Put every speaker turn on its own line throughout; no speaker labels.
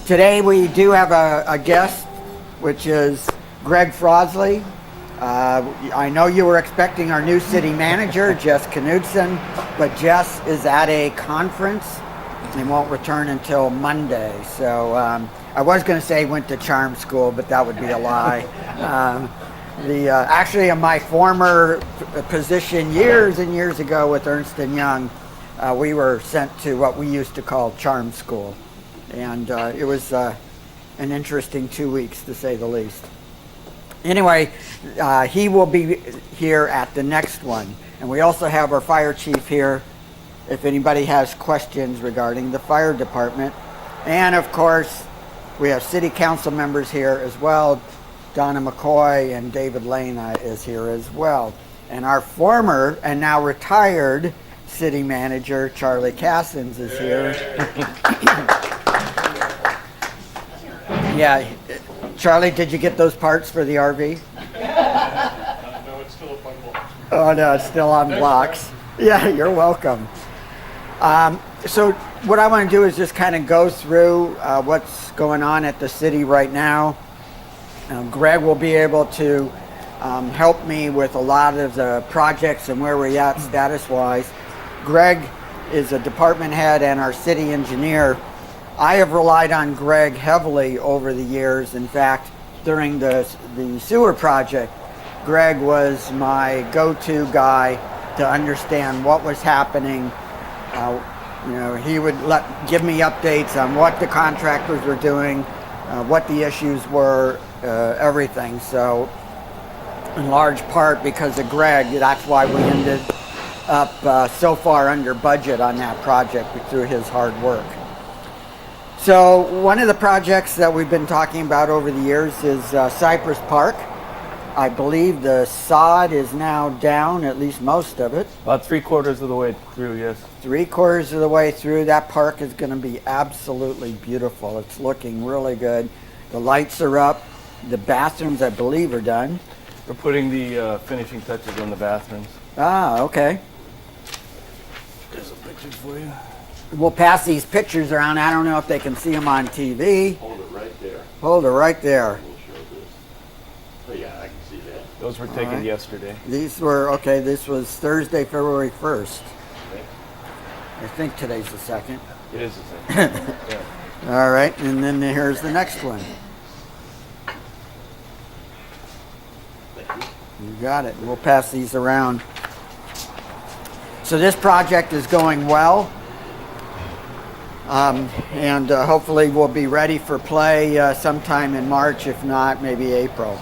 Today we do have a guest, which is Greg Frosley. I know you were expecting our new city manager, Jess Knudsen, but Jess is at a conference and won't return until Monday. So I was going to say went to charm school, but that would be a lie. Actually, in my former position years and years ago with Ernst & Young, we were sent to what we used to call charm school. And it was an interesting 2 weeks, to say the least. Anyway, he will be here at the next one. And we also have our fire chief here if anybody has questions regarding the fire department. And of course, we have city council members here as well. Donna McCoy and David Lana is here as well. And our former and now retired city manager, Charlie Cassins, is here. Yeah, Charlie, did you get those parts for the RV?
No, it's still up on blocks.
Oh no, it's still on blocks. Yeah, you're welcome. So what I want to do is just kind of go through what's going on at the city right now. Greg will be able to help me with a lot of the projects and where we're at status-wise. Greg is a department head and our city engineer. I have relied on Greg heavily over the years. In fact, during the sewer project, Greg was my go-to guy to understand what was happening. He would give me updates on what the contractors were doing, what the issues were, everything. So, in large part because of Greg, that's why we ended up so far under budget on that project through his hard work. So one of the projects that we've been talking about over the years is Cypress Park. I believe the sod is now down, at least most of it.
About 3/4 of the way through, yes.
3/4 of the way through. That park is going to be absolutely beautiful. It's looking really good. The lights are up. The bathrooms, I believe, are done.
We're putting the finishing touches on the bathrooms.
Ah, okay.
There's some pictures for you.
We'll pass these pictures around. I don't know if they can see them on TV.
Hold it right there.
Hold it right there.
We'll show this. Oh yeah, I can see that.
Those were taken yesterday.
These were, okay, this was Thursday, February 1st.
Okay.
I think today's the 2nd.
It is the same. Yeah.
All right, and then here's the next one.
Thank you.
You got it. We'll pass these around. So this project is going well. And hopefully we'll be ready for play sometime in March, if not, maybe April.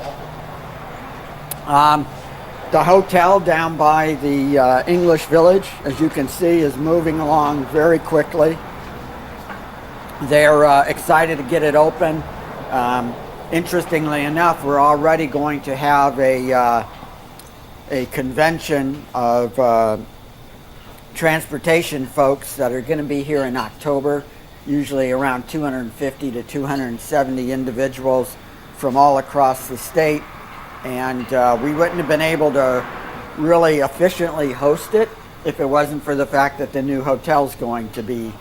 The hotel down by the English Village, as you can see, is moving along very quickly. They're excited to get it open. Interestingly enough, we're already going to have a convention of transportation folks that are going to be here in October, usually around 250 to 270 individuals from all across the state. And we wouldn't have been able to really efficiently host it if it wasn't for the fact that the new hotel's going to be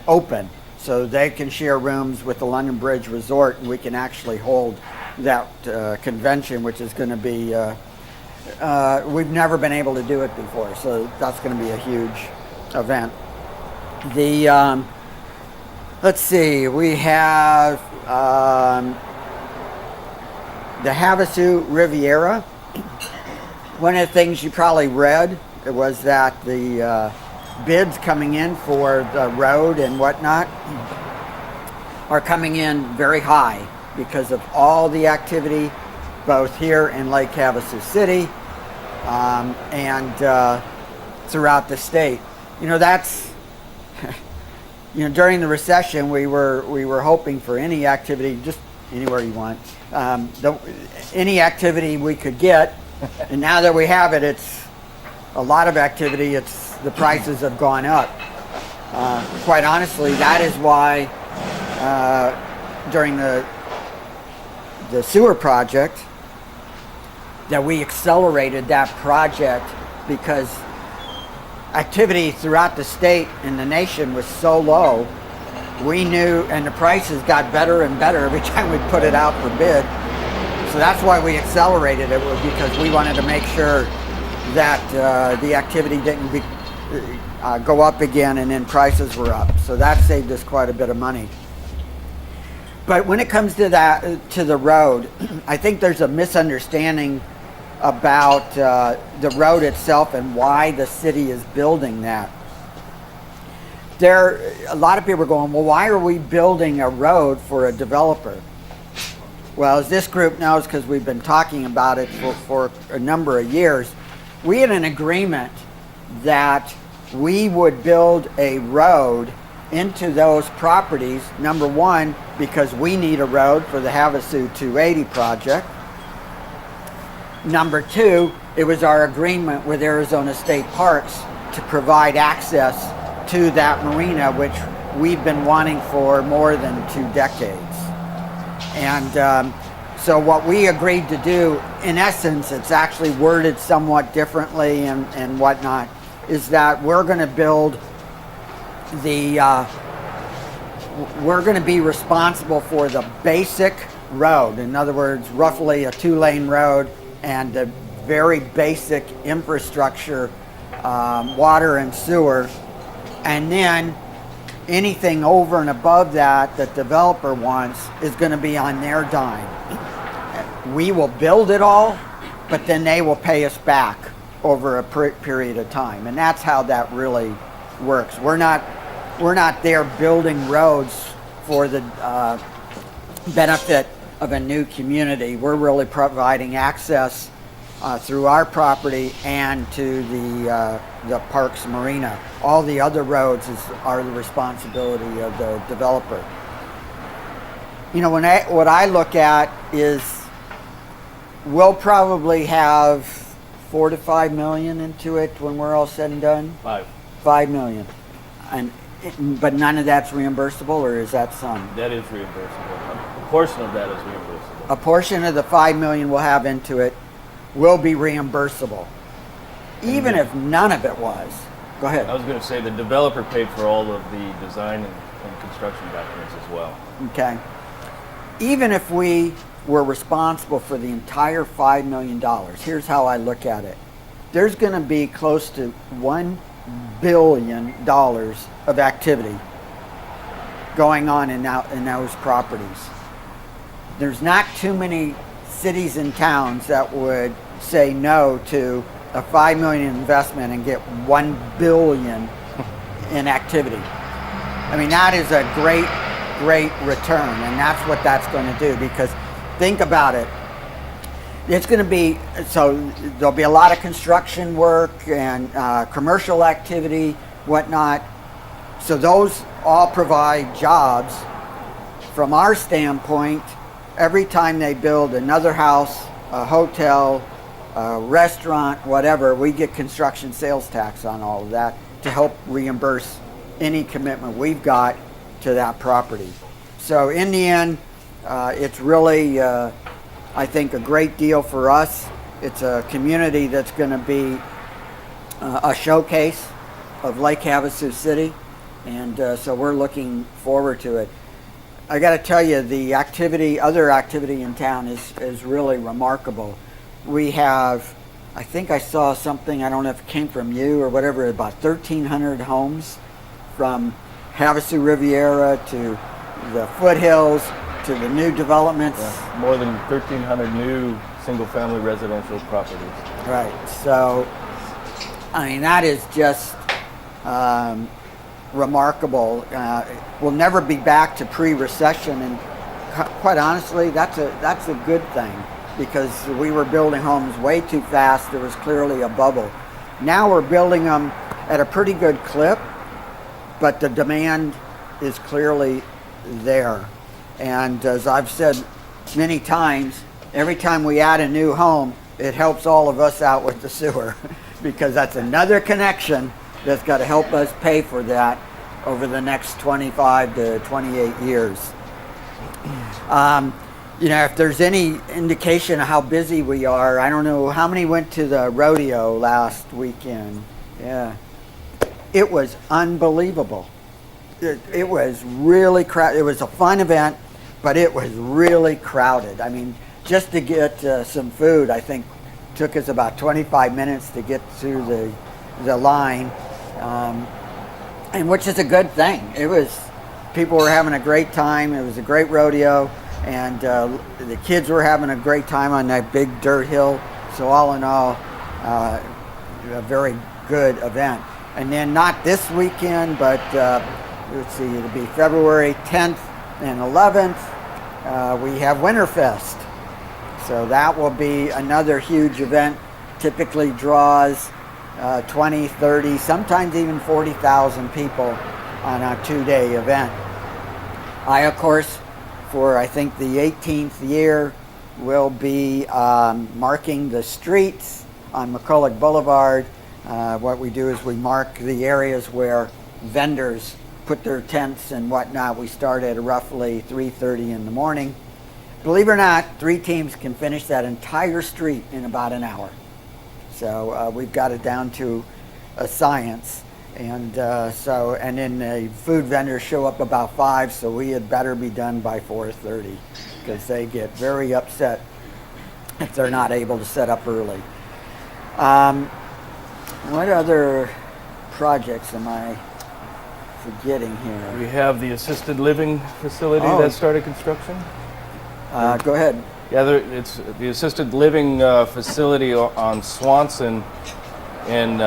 open. So they can share rooms with the London Bridge Resort, and we can actually hold that convention, which is going to be we've never been able to do it before, so that's going to be a huge event. The let's see, we have the Havasu Riviera. One of the things you probably read was that the bids coming in for the road and whatnot are coming in very high because of all the activity both here in Lake Havasu City and throughout the state. That's during the recession we were hoping for any activity, just anywhere you want, any activity we could get, and now that we have it, it's a lot of activity. The prices have gone up. Quite honestly, that is why during the sewer project that we accelerated that project, because activity throughout the state and the nation was so low we knew, and the prices got better and better every time we put it out for bid. So that's why we accelerated it, was because we wanted to make sure that the activity didn't go up again and then prices were up. So that saved us quite a bit of money. But when it comes to to the road, I think there's a misunderstanding about the road itself and why the city is building that. A lot of people are going, well, why are we building a road for a developer? Well, as this group knows, because we've been talking about it for a number of years, we had an agreement that we would build a road into those properties, number one, because we need a road for the Havasu 280 project. Number two, it was our agreement with Arizona State Parks to provide access to that marina, which we've been wanting for more than 2 decades. And so what we agreed to do, in essence, it's actually worded somewhat differently and whatnot, is that we're going to build we're going to be responsible for the basic road. In other words, roughly a 2-lane road and the very basic infrastructure, water and sewer. And then anything over and above that the developer wants is going to be on their dime. We will build it all, but then they will pay us back over a period of time. And that's how that really works. We're not there building roads for the benefit of a new community. We're really providing access through our property and to the parks marina. All the other roads are the responsibility of the developer. You know, what I look at is we'll probably have $4 to $5 million into it when we're all said and done. 5 million, but none of that's reimbursable, or is that some?
That is reimbursable. A portion of that is reimbursable.
A portion of the 5 million we'll have into it will be reimbursable, even if none of it was. Go ahead.
I was going to say the developer paid for all of the design and construction documents as well.
Okay. Even if we were responsible for the entire $5 million, here's how I look at it. There's going to be close to $1 billion of activity going on in those properties. There's not too many cities and towns that would say no to a $5 million investment and get $1 billion in activity. I mean, that is a great return, and that's what that's going to do, because think about it. It's going to be, so there'll be a lot of construction work and commercial activity, whatnot. So those all provide jobs. From our standpoint, every time they build another house, a hotel, a restaurant, whatever, we get construction sales tax on all of that to help reimburse any commitment we've got to that property. So in the end, it's really, I think, a great deal for us. It's a community that's going to be a showcase of Lake Havasu City, and so we're looking forward to it. I got to tell you, the other activity in town is really remarkable. We have, I think I saw something, I don't know if it came from you or whatever, about 1,300 homes from Havasu Riviera to the foothills to the new developments.
Yeah, more than 1,300 new single-family residential properties.
Right. So, I mean, that is just remarkable. We'll never be back to pre-recession, and quite honestly, that's a good thing, because we were building homes way too fast. There was clearly a bubble. Now we're building them at a pretty good clip, but the demand is clearly there. And as I've said many times, every time we add a new home, it helps all of us out with the sewer, because that's another connection that's got to help us pay for that over the next 25 to 28 years. You know, if there's any indication of how busy we are, I don't know, how many went to the rodeo last weekend? Yeah. It was unbelievable. It was really crowded. It was a fun event, but it was really crowded. I mean, just to get some food, I think took us about 25 minutes to get through the line, and which is a good thing. People were having a great time. It was a great rodeo, and the kids were having a great time on that big dirt hill. So all in all, a very good event. And then not this weekend, but let's see, it'll be February 10th and 11th. We have Winterfest. So that will be another huge event. Typically draws 20, 30, sometimes even 40,000 people on a 2-day event. I, of course, for I think the 18th year, will be marking the streets on McCulloch Boulevard. What we do is we mark the areas where vendors put their tents and whatnot. We start at roughly 3:30 in the morning. Believe it or not, 3 teams can finish that entire street in about an hour. So we've got it down to a science. And and then the food vendors show up about 5, so we had better be done by 4:30 because they get very upset if they're not able to set up early. What other projects am I forgetting here?
We have the assisted living facility that started construction.
Go ahead.
Yeah, it's the assisted living facility on Swanson and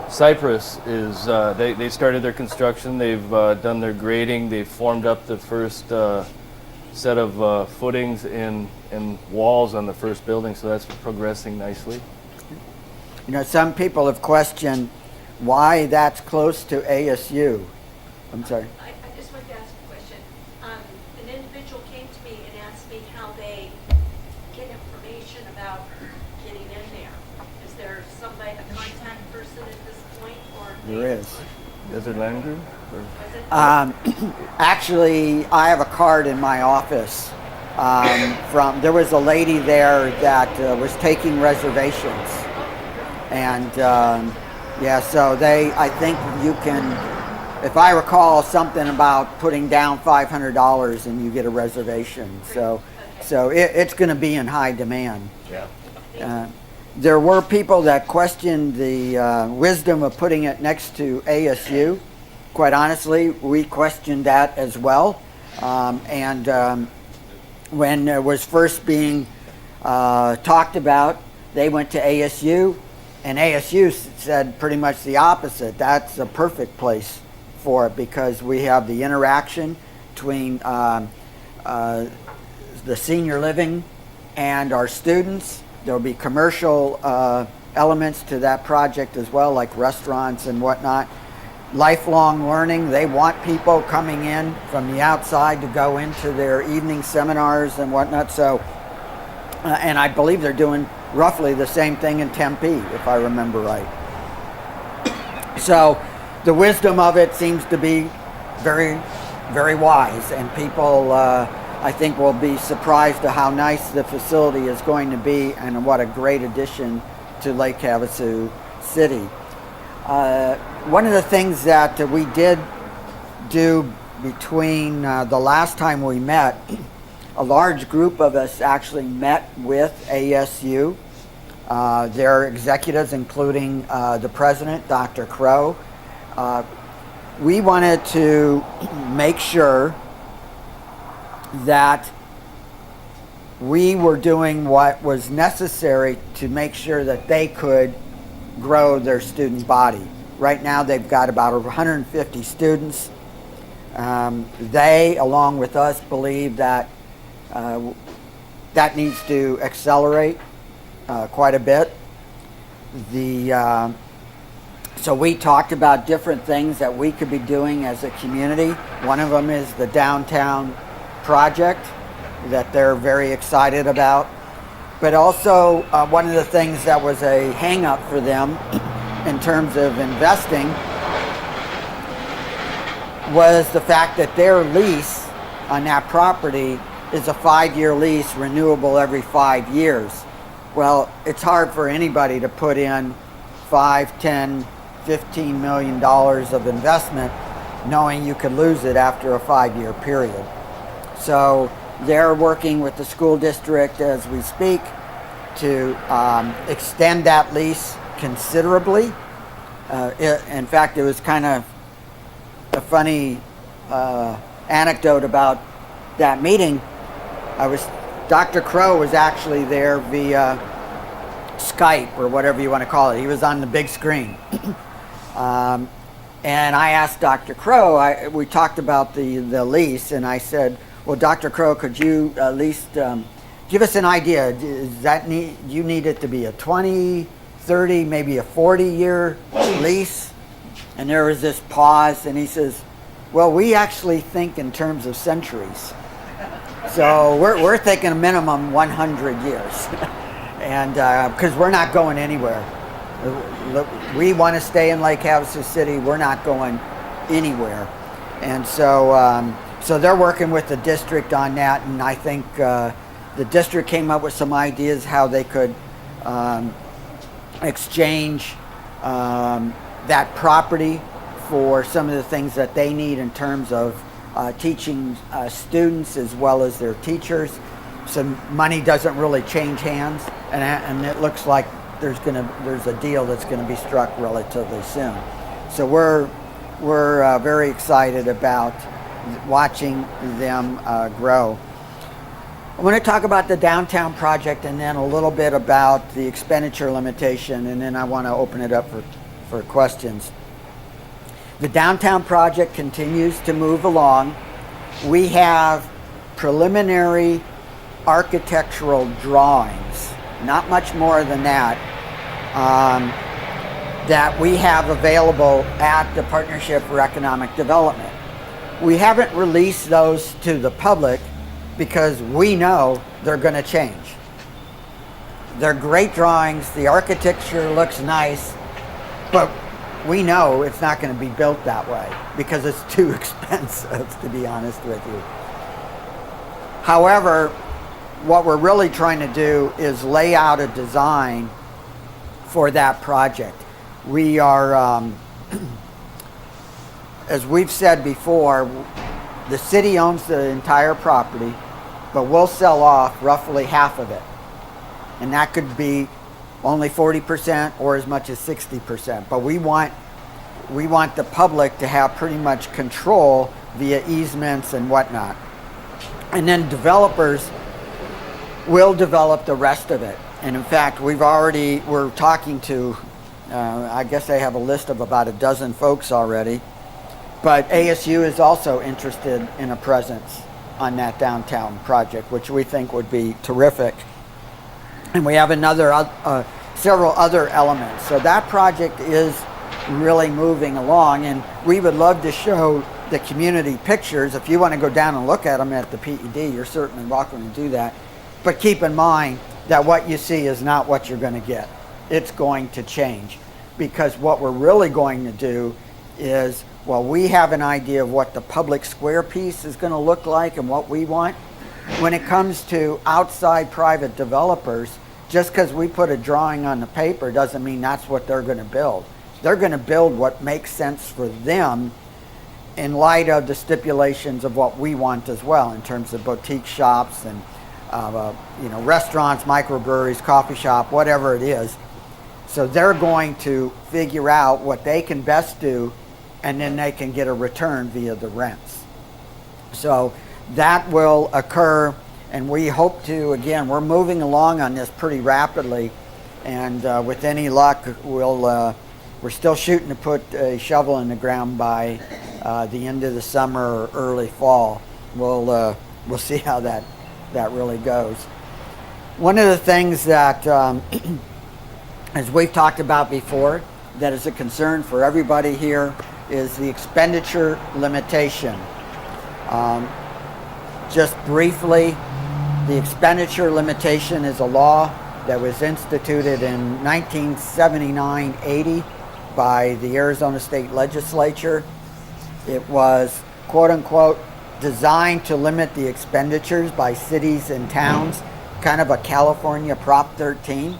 Cypress is they started their construction. They've done their grading. They've formed up the first set of footings and walls on the first building, so that's progressing nicely.
You know, some people have questioned why that's close to ASU. I'm sorry.
I just wanted to ask a question. An individual came to me and asked me how they get information about getting in there. Is there somebody, a contact person at this point, or?
There is.
Desert Land Group? Or?
Was it?
Actually, I have a card in my office. There was a lady there that was taking reservations. And so I think you can, if I recall, something about putting down $500 and you get a reservation. So it's going to be in high demand.
Yeah.
There were people that questioned the wisdom of putting it next to ASU. Quite honestly, we questioned that as well. When it was first being talked about, they went to ASU. And ASU said pretty much the opposite. That's a perfect place for it because we have the interaction between the senior living and our students. There will be commercial elements to that project as well, like restaurants and whatnot. Lifelong learning. They want people coming in from the outside to go into their evening seminars and whatnot. So, and I believe they're doing roughly the same thing in Tempe, if I remember right. So the wisdom of it seems to be very, very wise, and people, I think, will be surprised to how nice the facility is going to be and what a great addition to Lake Havasu City. One of the things that we did do between the last time we met, a large group of us actually met with ASU, their executives, including the president, Dr. Crow. We wanted to make sure that we were doing what was necessary to make sure that they could grow their student body. Right now they've got about 150 students. They, along with us, believe that that needs to accelerate quite a bit. So we talked about different things that we could be doing as a community. One of them is the downtown project that they're very excited about. But also one of the things that was a hang-up for them in terms of investing was the fact that their lease on that property is a 5-year lease, renewable every 5 years. Well, it's hard for anybody to put in $5, $10, $15 million of investment knowing you could lose it after a 5-year period. So they're working with the school district as we speak to extend that lease considerably. In fact, it was kind of a funny anecdote about that meeting. Dr. Crow was actually there via Skype or whatever you want to call it. He was on the big screen. And I asked Dr. Crow, we talked about the lease, and I said, well, Dr. Crow, could you at least give us an idea? You need it to be a 20, 30, maybe a 40-year lease? And there was this pause, and he says, well, we actually think in terms of centuries. So we're thinking a minimum 100 years. And because we're not going anywhere. We want to stay in Lake Havasu City. We're not going anywhere. And so so they're working with the district on that, and I think the district came up with some ideas how they could exchange that property for some of the things that they need in terms of teaching students as well as their teachers. So money doesn't really change hands, and it looks like there's a deal that's going to be struck relatively soon. So we're very excited about watching them grow. I want to talk about the downtown project and then a little bit about the expenditure limitation, and then I want to open it up for questions. The downtown project continues to move along. We have preliminary architectural drawings, not much more than that, that we have available at the Partnership for Economic Development. We haven't released those to the public because we know they're going to change. They're great drawings, the architecture looks nice, but we know it's not going to be built that way because it's too expensive, to be honest with you. However, what we're really trying to do is lay out a design for that project. We are, as we've said before, the city owns the entire property, but we'll sell off roughly half of it. And that could be only 40% or as much as 60%. But we want the public to have pretty much control via easements and whatnot. And then developers will develop the rest of it. And in fact, we're talking to, I guess they have a list of about a dozen folks already. But ASU is also interested in a presence on that downtown project, which we think would be terrific. And we have several other elements. So that project is really moving along, and we would love to show the community pictures. If you want to go down and look at them at the PED, you're certainly welcome to do that. But keep in mind that what you see is not what you're going to get. It's going to change, because what we're really going to do is, well, we have an idea of what the public square piece is going to look like and what we want. When it comes to outside private developers, just because we put a drawing on the paper doesn't mean that's what they're going to build. They're going to build what makes sense for them in light of the stipulations of what we want as well, in terms of boutique shops and restaurants, microbreweries, coffee shop, whatever it is. So they're going to figure out what they can best do, and then they can get a return via the rents. So that will occur, and we hope to, again, we're moving along on this pretty rapidly, and with any luck, we're still shooting to put a shovel in the ground by the end of the summer or early fall. We'll see how that really goes. One of the things that, as we've talked about before, that is a concern for everybody here is the expenditure limitation. Just briefly, the expenditure limitation is a law that was instituted in 1979-80 by the Arizona State Legislature. It was, quote unquote, designed to limit the expenditures by cities and towns, kind of a California Prop 13.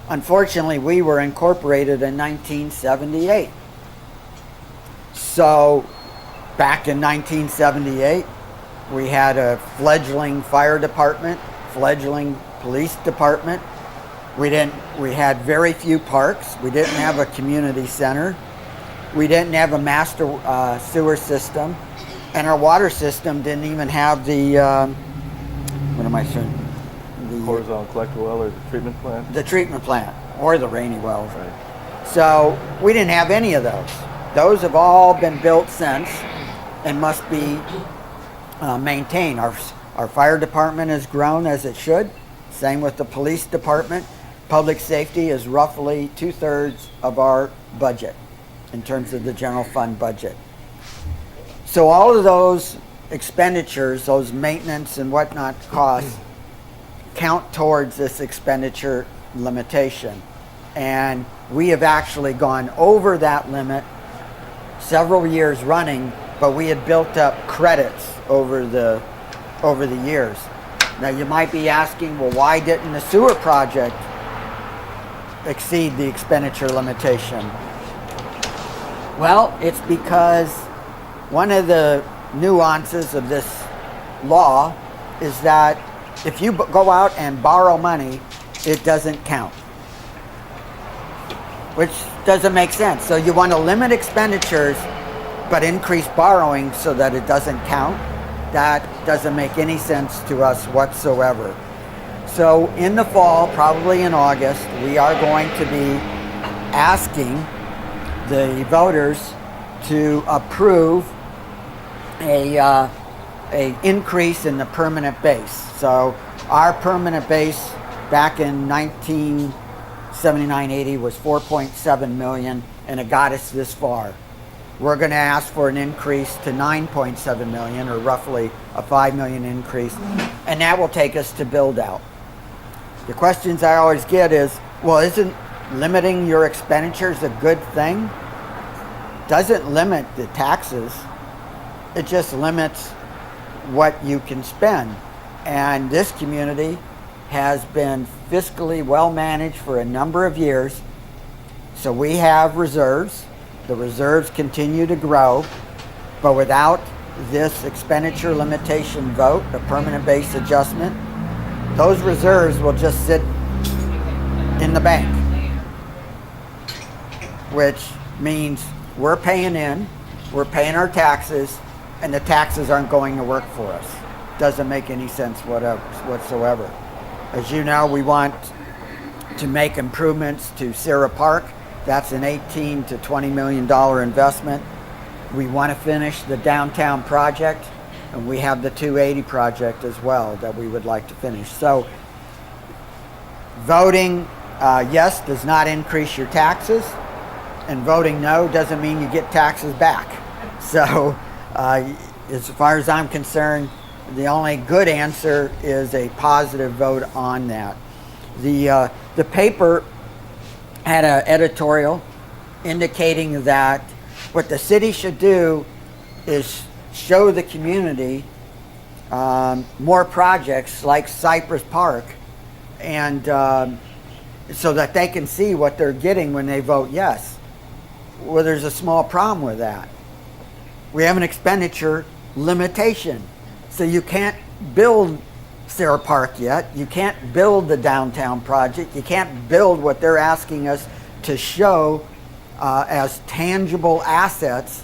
Unfortunately, we were incorporated in 1978. So back in 1978, we had a fledgling fire department, fledgling police department. We had very few parks. We didn't have a community center. We didn't have a master sewer system. And our water system didn't even have the, what am I saying?
Horizontal collector well or the treatment plant?
The treatment plant or the rainy wells.
Right.
So we didn't have any of those. Those have all been built since and must be maintained. Our fire department has grown as it should. Same with the police department. Public safety is roughly 2/3 of our budget in terms of the general fund budget. So all of those expenditures, those maintenance and whatnot costs, count towards this expenditure limitation. And we have actually gone over that limit several years running, but we had built up credits over the years. Now you might be asking, well, why didn't the sewer project exceed the expenditure limitation? Well, it's because one of the nuances of this law is that if you go out and borrow money, it doesn't count, which doesn't make sense. So you want to limit expenditures but increase borrowing so that it doesn't count. That doesn't make any sense to us whatsoever. So in the fall, probably in August, we are going to be asking the voters to approve a increase in the permanent base. So our permanent base back in 1979-80 was 4.7 million, and it got us this far. We're going to ask for an increase to 9.7 million, or roughly a 5 million increase, and that will take us to build out. The questions I always get is, well, isn't limiting your expenditures a good thing? Doesn't limit the taxes. It just limits what you can spend. And this community has been fiscally well managed for a number of years. So we have reserves. The reserves continue to grow, but without this expenditure limitation vote, the permanent base adjustment, those reserves will just sit in the bank, which means we're paying in, we're paying our taxes, and the taxes aren't going to work for us. Doesn't make any sense whatsoever. As you know, we want to make improvements to Sarah Park. That's an $18 to $20 million investment. We want to finish the downtown project, and we have the 280 project as well that we would like to finish. So voting yes does not increase your taxes, and voting no doesn't mean you get taxes back. So as far as I'm concerned, the only good answer is a positive vote on that. The paper had an editorial indicating that what the city should do is show the community more projects like Cypress Park, and so that they can see what they're getting when they vote yes. Well, there's a small problem with that. We have an expenditure limitation. So you can't build Sarah Park yet. You can't build the downtown project. You can't build what they're asking us to show as tangible assets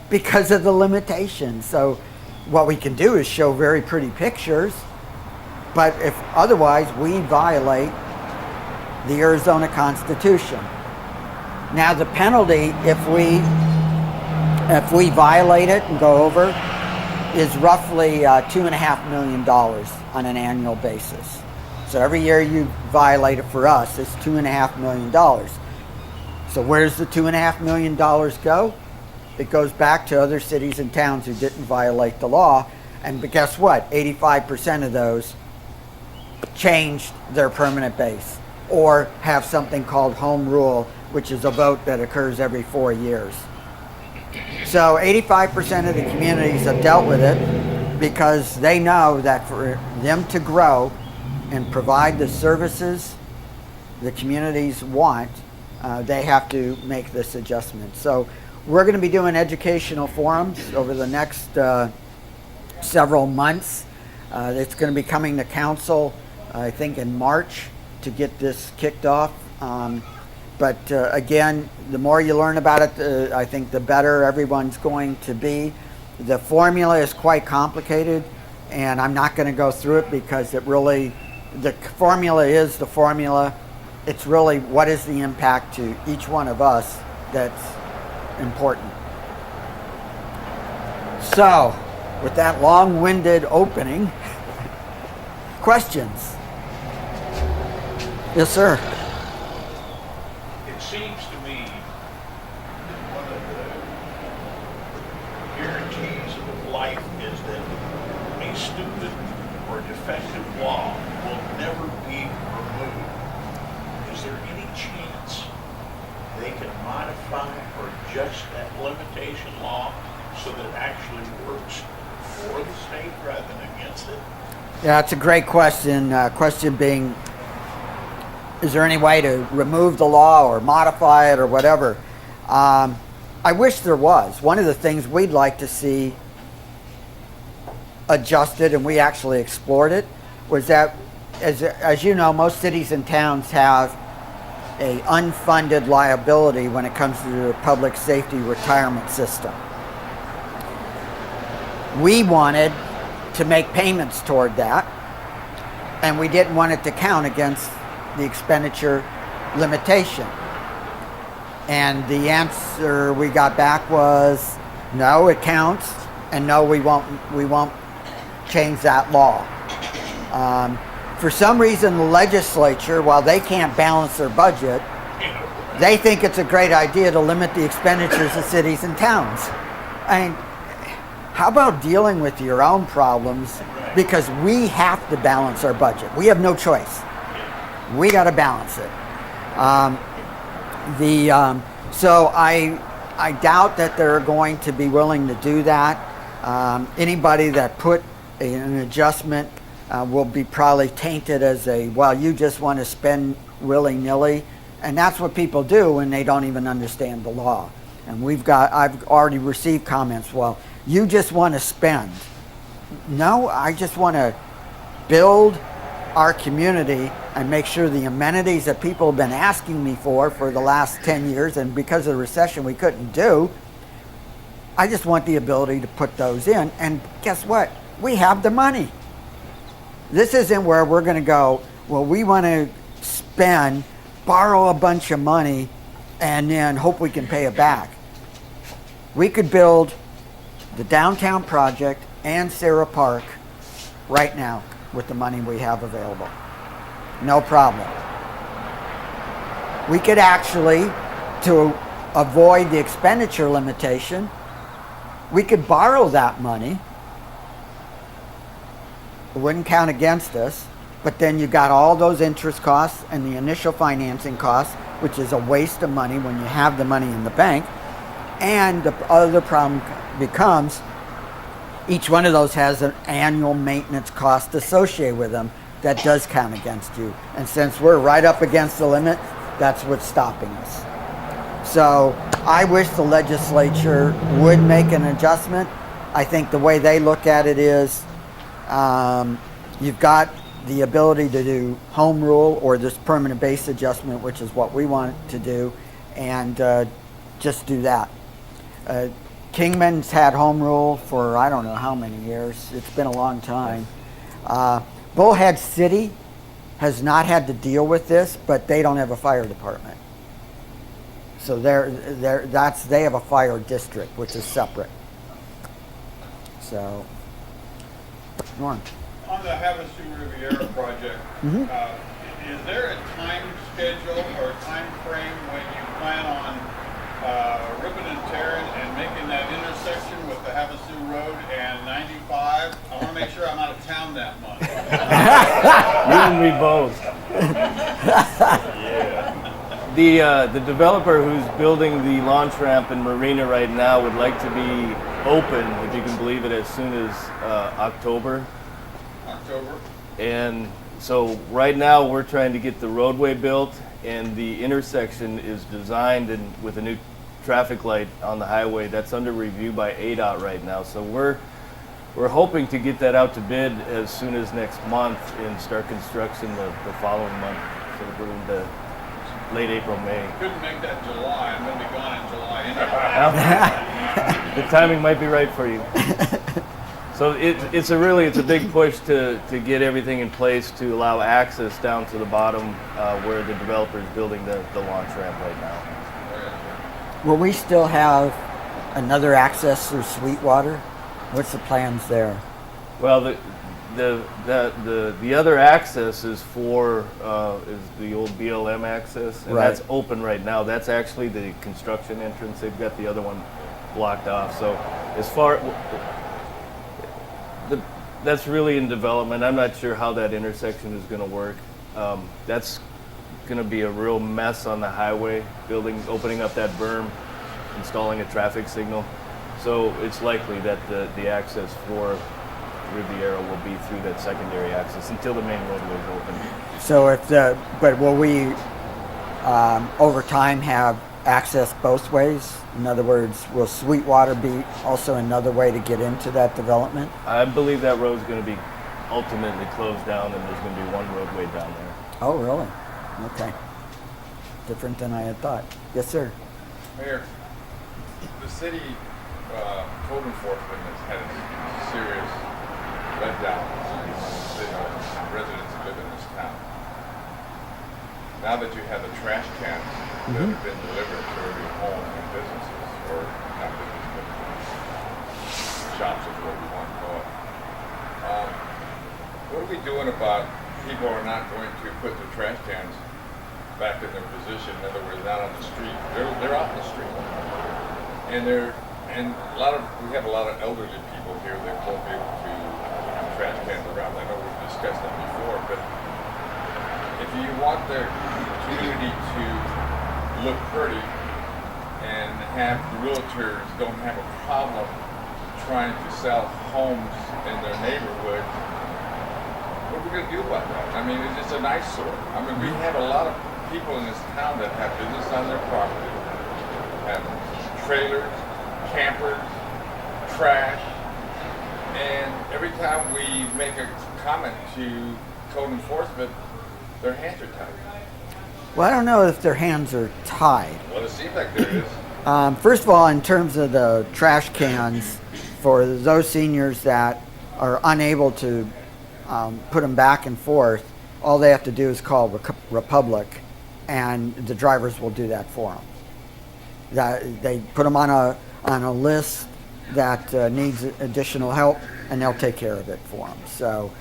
because of the limitations. So what we can do is show very pretty pictures, but if otherwise we violate the Arizona Constitution. Now the penalty if we violate it and go over is roughly $2.5 million on an annual basis. So every year you violate it for us, it's $2.5 million. So where's the $2.5 million go? It goes back to other cities and towns who didn't violate the law. And but guess what? 85% of those changed their permanent base or have something called home rule, which is a vote that occurs every 4 years. So 85% of the communities have dealt with it because they know that for them to grow and provide the services the communities want, they have to make this adjustment. So we're going to be doing educational forums over the next several months. It's going to be coming to council, I think, in March to get this kicked off. But again, the more you learn about it, I think the better everyone's going to be. The formula is quite complicated, and I'm not going to go through it because it really, the formula is the formula. It's really what is the impact to each one of us that's important. So, with that long-winded opening, questions? Yes, sir.
It seems to me that one of the guarantees of life is that a stupid or defective law will never be removed. Is there any chance they can modify or adjust that limitation law so that it actually works for the state rather than against it?
Yeah, it's a great question. Question being, is there any way to remove the law or modify it or whatever? I wish there was. One of the things we'd like to see adjusted, and we actually explored it, was that, as you know, most cities and towns have a unfunded liability when it comes to the public safety retirement system. We wanted to make payments toward that, and we didn't want it to count against the expenditure limitation. And the answer we got back was, no, it counts, and no, we won't change that law. For some reason, the legislature, while they can't balance their budget, they think it's a great idea to limit the expenditures of cities and towns. I mean, how about dealing with your own problems? Because we have to balance our budget. We have no choice. We got to balance it. So I doubt that they're going to be willing to do that. Anybody that put an adjustment will be probably tainted as well, you just want to spend willy-nilly. And that's what people do when they don't even understand the law. And I've already received comments, well, you just want to spend. No, I just want to build our community and make sure the amenities that people have been asking me for the last 10 years, and because of the recession we couldn't do, I just want the ability to put those in. And guess what? We have the money. This isn't where we're going to go, well, we want to borrow a bunch of money, and then hope we can pay it back. We could build the downtown project and Sarah Park right now with the money we have available. No problem. We could actually, to avoid the expenditure limitation, we could borrow that money. It wouldn't count against us, but then you got all those interest costs and the initial financing costs, which is a waste of money when you have the money in the bank. And the other problem becomes each one of those has an annual maintenance cost associated with them that does count against you. And since we're right up against the limit, that's what's stopping us. So I wish the legislature would make an adjustment. I think the way they look at it is you've got the ability to do home rule or this permanent base adjustment, which is what we want to do, and just do that. Kingman's had home rule for I don't know how many years. It's been a long time. Bullhead City has not had to deal with this, but they don't have a fire department. So they have a fire district, which is separate. So, Norm.
On the Havasu Riviera project, is there a time schedule or a time frame when you plan on ripping and tearing and making that intersection with the Havasu Road and 95? I want to make sure I'm out of town that month.
You and me both. The developer who's building the launch ramp in Marina right now would like to be open, if you can believe it, as soon as October.
October?
And so right now we're trying to get the roadway built, and the intersection is designed and with a new traffic light on the highway. That's under review by ADOT right now. So we're hoping to get that out to bid as soon as next month and start construction the following month. So we're into late April, May.
Couldn't make that July. I'm gonna be gone in July anyway.
The timing might be right for you. So it's a big push to get everything in place to allow access down to the bottom where the developer is building the launch ramp right now.
Will we still have another access through Sweetwater? What's the plans there?
Well, the other access is for is the old BLM access, and
Right.
that's open right now. That's actually the construction entrance. They've got the other one blocked off. So as far that's really in development. I'm not sure how that intersection is going to work. That's going to be a real mess on the highway, opening up that berm, installing a traffic signal. So it's likely that the access for Riviera will be through that secondary access until the main roadway is open.
So but will we over time have access both ways? In other words, will Sweetwater be also another way to get into that development?
I believe that road's going to be ultimately closed down, and there's going to be one roadway down there.
Oh, really? Okay. Different than I had thought. Yes, sir.
Mayor, the city code enforcement has had a serious letdown on residents who live in this town. Now that you have the trash cans that have been delivered to every home and businesses, or not businesses, but shops is what we want to call it. What are we doing about people are not going to put their trash cans back in their position? In other words, not on the street. They're off the street, and we have a lot of elderly people here that won't be able to have trash cans around. I know we've discussed that before, but if you want the community to look pretty and have realtors don't have a problem trying to sell homes in their neighborhood, what are we going to do about that? I mean, it's just an eyesore. I mean, we have a lot of people in this town that have business on their property, have trailers, campers, trash, and every time we make a comment to code enforcement, their hands are tied.
Well, I don't know if their hands are tied.
Well, it seems like there is.
First of all, in terms of the trash cans, for those seniors that are unable to put them back and forth, all they have to do is call Republic, and the drivers will do that for them. They put them on a list that needs additional help, and they'll take care of it for them. So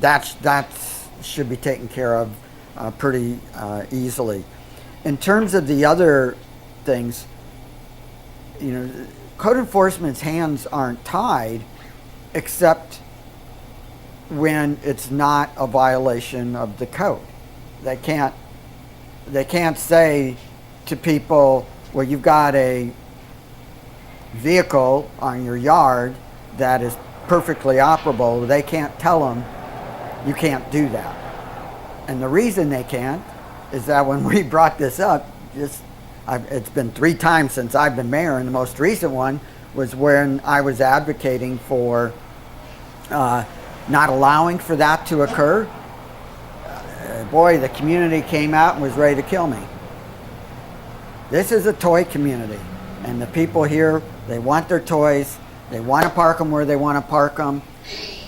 that should be taken care of pretty easily. In terms of the other things, code enforcement's hands aren't tied, except when it's not a violation of the code. They can't say to people, well, you've got a vehicle on your yard that is perfectly operable. They can't tell them you can't do that. And the reason they can't is that when we brought this up, it's been 3 times since I've been mayor, and the most recent one was when I was advocating for not allowing for that to occur. Boy, the community came out and was ready to kill me. This is a toy community, and the people here, they want their toys. They want to park them where they want to park them.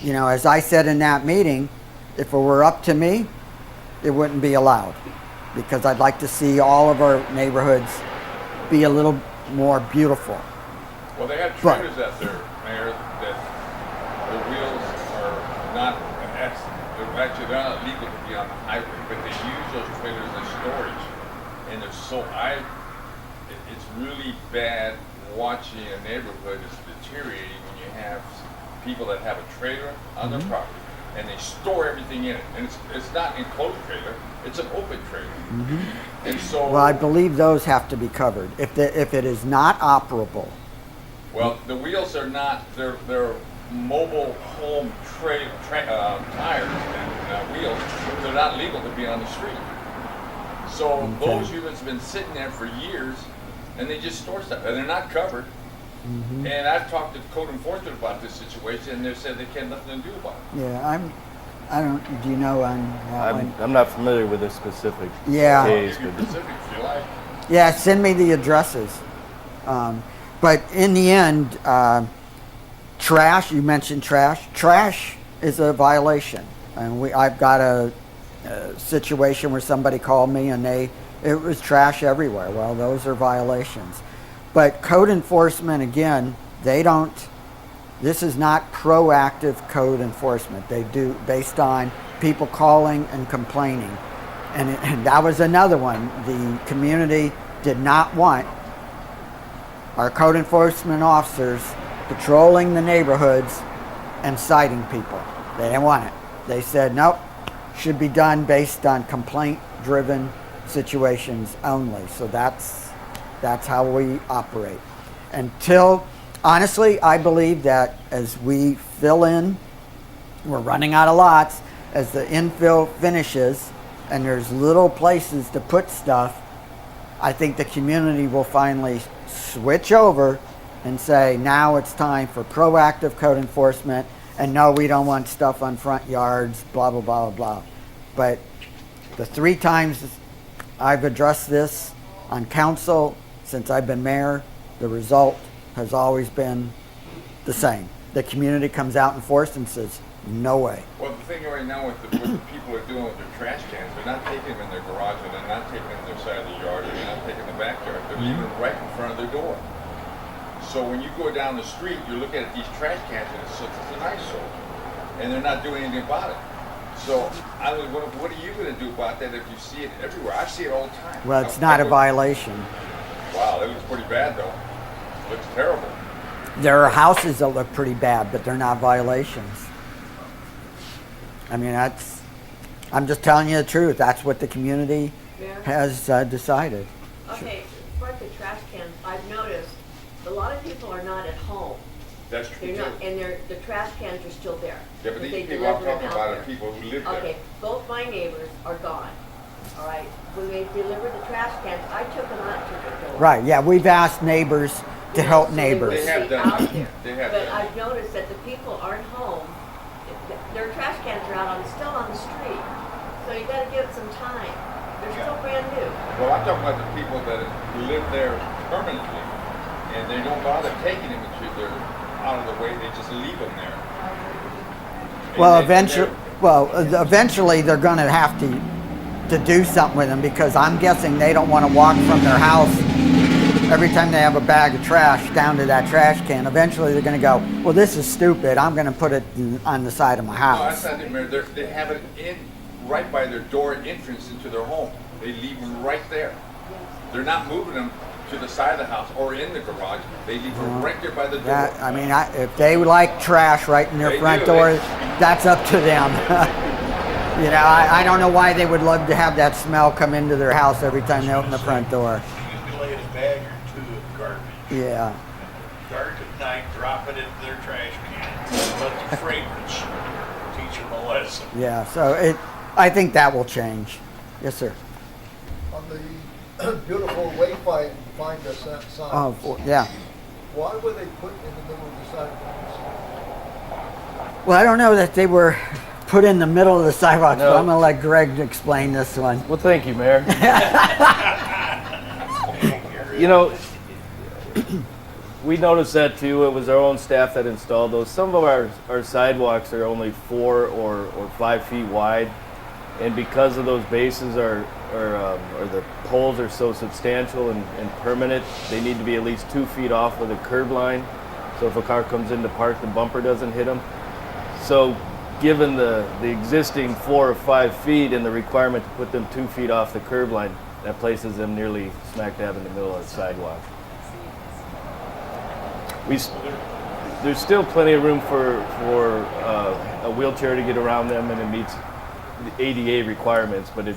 As I said in that meeting, if it were up to me, it wouldn't be allowed, because I'd like to see all of our neighborhoods be a little more beautiful.
Well, they have trailers out there, Mayor, that the wheels are not, they're not legal to be on the highway, but they use those trailers as storage. And it's really bad watching a neighborhood is deteriorating when you have people that have a trailer on their property and they store everything in it. And it's not an enclosed trailer, it's an open trailer. And so...
Well, I believe those have to be covered. If it is not operable.
Well, the wheels are not, they're mobile home tires and wheels. They're not legal to be on the street. So those units have been sitting there for years, and they just store stuff, and they're not covered. And I've talked to code enforcement about this situation, and they said they can't nothing to do about it.
Yeah, I don't, do you know on that one?
I'm not familiar with this specific
Yeah.
case,
Give you
but
specifics if you like.
Yeah, send me the addresses. But in the end, trash, you mentioned trash. Trash is a violation. And I've got a situation where somebody called me and it was trash everywhere. Well, those are violations. But code enforcement, again, this is not proactive code enforcement. They do based on people calling and complaining. And that was another one. The community did not want our code enforcement officers patrolling the neighborhoods and citing people. They didn't want it. They said, nope, should be done based on complaint-driven situations only. So that's how we operate. Honestly, I believe that as we fill in, we're running out of lots, as the infill finishes and there's little places to put stuff, I think the community will finally switch over and say, now it's time for proactive code enforcement, and no, we don't want stuff on front yards, blah, blah, blah, blah. But the 3 times I've addressed this on council since I've been mayor, the result has always been the same. The community comes out in force and says, no way.
Well, the thing right now with what the people are doing with their trash cans, they're not taking them in their garage, and they're not taking them in their side of the yard, and they're not taking the backyard. They're leaving them right in front of their door. So when you go down the street, you're looking at these trash cans, and it's an eyesore, and they're not doing anything about it. So I mean, what are you going to do about that if you see it everywhere? I see it all the time.
Well, it's not a violation.
Wow, that looks pretty bad, though. Looks terrible.
There are houses that look pretty bad, but they're not violations. I mean, I'm just telling you the truth. That's what the community
Mayor?
has decided.
Okay, for the trash cans, I've noticed a lot of people are not at home.
That's true,
They're
too.
not, and the trash cans are still there.
Yeah, but
They
these people I'm
deliver them
talking
out
about are
there.
people who live there.
Okay, both my neighbors are gone. All right, when they delivered the trash cans, I took them out to the door.
Right, yeah, we've asked neighbors to help
So they
neighbors.
wouldn't
They have
be
done
out
that.
there.
They have
But
done
I've noticed that the people aren't home. Their trash cans are out still on the street. So you gotta give it some time. They're still brand new.
Well, I'm talking about the people that live there permanently, and they don't bother taking them if they're out of the way. They just leave them there.
Well,
And
eventually they're going to have to do something with them, because I'm guessing they don't want to walk from their house every time they have a bag of trash down to that trash can. Eventually they're going to go, well, this is stupid. I'm going to put it on the side of my
No,
house.
that's not it, Mayor. They have it in right by their door entrance into their home. They leave them right there. They're not moving them to the side of the house or in the garage. They leave them right there by the door.
That, I mean, if they like trash right in their
They
front
do.
door, that's up to them. You know, I don't know why they would love to have that smell come into their house every time they open the front door.
You can lay a bag or 2 of garbage.
Yeah.
Dark at night, drop it into their trash can. Let the fragrance teach them a lesson.
Yeah, so I think that will change. Yes, sir.
On the beautiful wayfind find us that sign.
Yeah.
Why were they put in the middle of the sidewalks?
Well, I don't know that they were put in the middle of the sidewalks,
No.
but I'm going to let Greg explain this one.
well, thank you, Mayor. You know, we noticed that too. It was our own staff that installed those. Some of our sidewalks are only 4 or 5 feet wide, and because of those bases or the poles are so substantial and permanent, they need to be at least 2 feet off of the curb line. So if a car comes in to park, the bumper doesn't hit them. So given the existing 4 or 5 feet and the requirement to put them 2 feet off the curb line, that places them nearly smack dab in the middle of the sidewalk. There's still plenty of room for a wheelchair to get around them, and it meets the ADA requirements, but it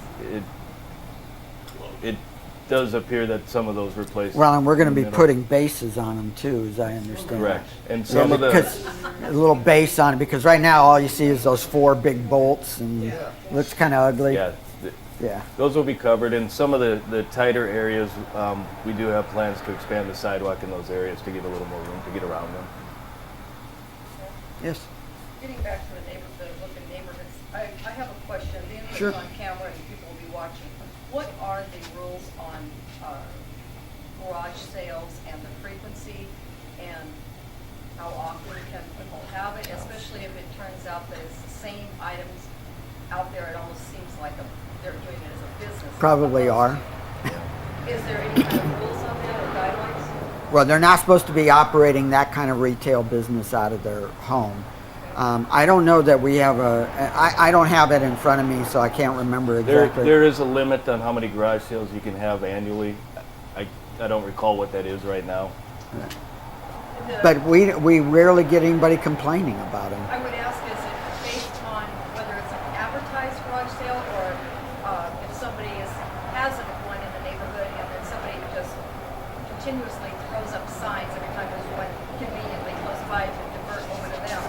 does appear that some of those replaced.
Well, and we're going to
in
be
the middle.
putting bases on them too, as I understand.
Correct. And
Yeah,
some of
because a little base on it, because right now all you see is those 4 big bolts, and it looks kind of ugly.
yeah,
Yeah.
Those will be covered. In some of the tighter areas, we do have plans to expand the sidewalk in those areas to give a little more room to get around them.
Yes.
Getting back to the neighborhood, look at neighborhoods, I have a question. Being
Sure.
on camera and people will be watching, what are the rules on garage sales and the frequency and how often can people have it, especially if it turns out that it's the same items out there? It almost seems like they're doing it as a business.
Probably are.
Is there any kind of rules on that or guidelines?
Well, they're not supposed to be operating that kind of retail business out of their home. I don't know that we have I don't have it in front of me, so I can't remember exactly.
There is a limit on how many garage sales you can have annually. I don't recall what that is right now.
But we rarely get anybody complaining about them.
I would ask, is it based on whether it's an advertised garage sale or if somebody has one in the neighborhood and then somebody just continuously throws up signs every time there's one conveniently close by to divert over to them?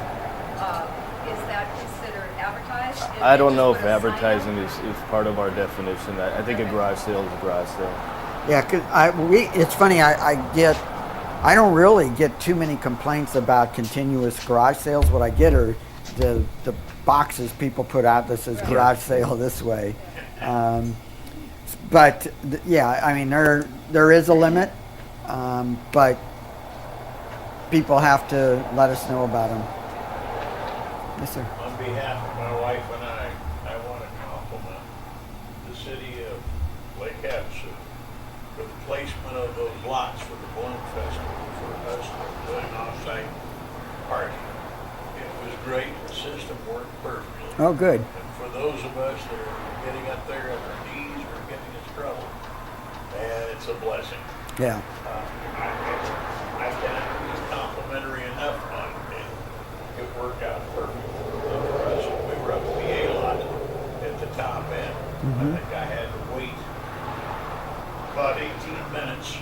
Is that considered advertised?
I don't know if advertising is part of our definition. I think a garage sale is a garage sale.
Yeah, 'cause it's funny. I don't really get too many complaints about continuous garage sales. What I get are the boxes people put out that says garage sale this way. But yeah, I mean there is a limit, but people have to let us know about them. Yes, sir.
On behalf of my wife and I want to compliment the city of Lake Havasu for the placement of those lots for the Balloon Festival for us doing off-site party. It was great. The system worked perfectly.
Oh, good.
And for those of us that are getting up there on our knees or getting in trouble, man, it's a blessing.
Yeah.
I can't be complimentary enough on it. It worked out perfectly for us. We were up at the A lot at the top end. I think I had to wait about 18 minutes to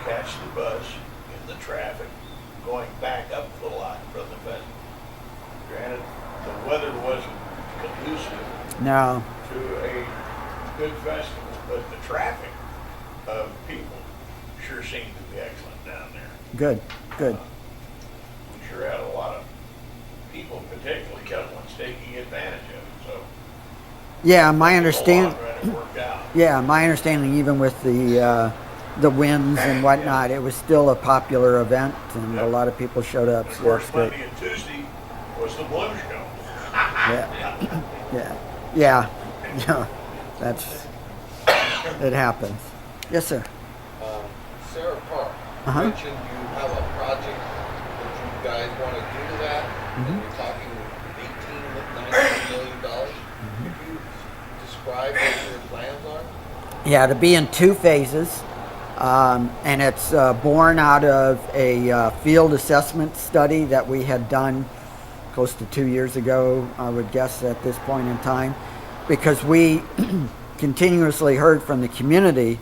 catch the bus in the traffic going back up the lot from the festival. Granted, the weather wasn't conducive
No.
to a good festival, but the traffic of people sure seemed to be excellent down there.
Good. Good.
We sure had a lot of people, particularly young ones, taking advantage of it. So
Yeah, my
in the
understand.
long run, it worked out.
Yeah, my understanding, even with the winds and whatnot, it was still a popular event, and a lot of people showed up.
Of
So
course,
that's great.
Monday and Tuesday was the Bloom Show.
Yeah, yeah. That's it happens. Yes, sir.
Sarah Park, you
Uh-huh.
mentioned you have a project that you guys want to do to that, and you're talking $18, $19 million. Could you describe what your plans are?
Yeah, to be in two phases, and it's born out of a field assessment study that we had done close to 2 years ago, I would guess at this point in time, because we continuously heard from the community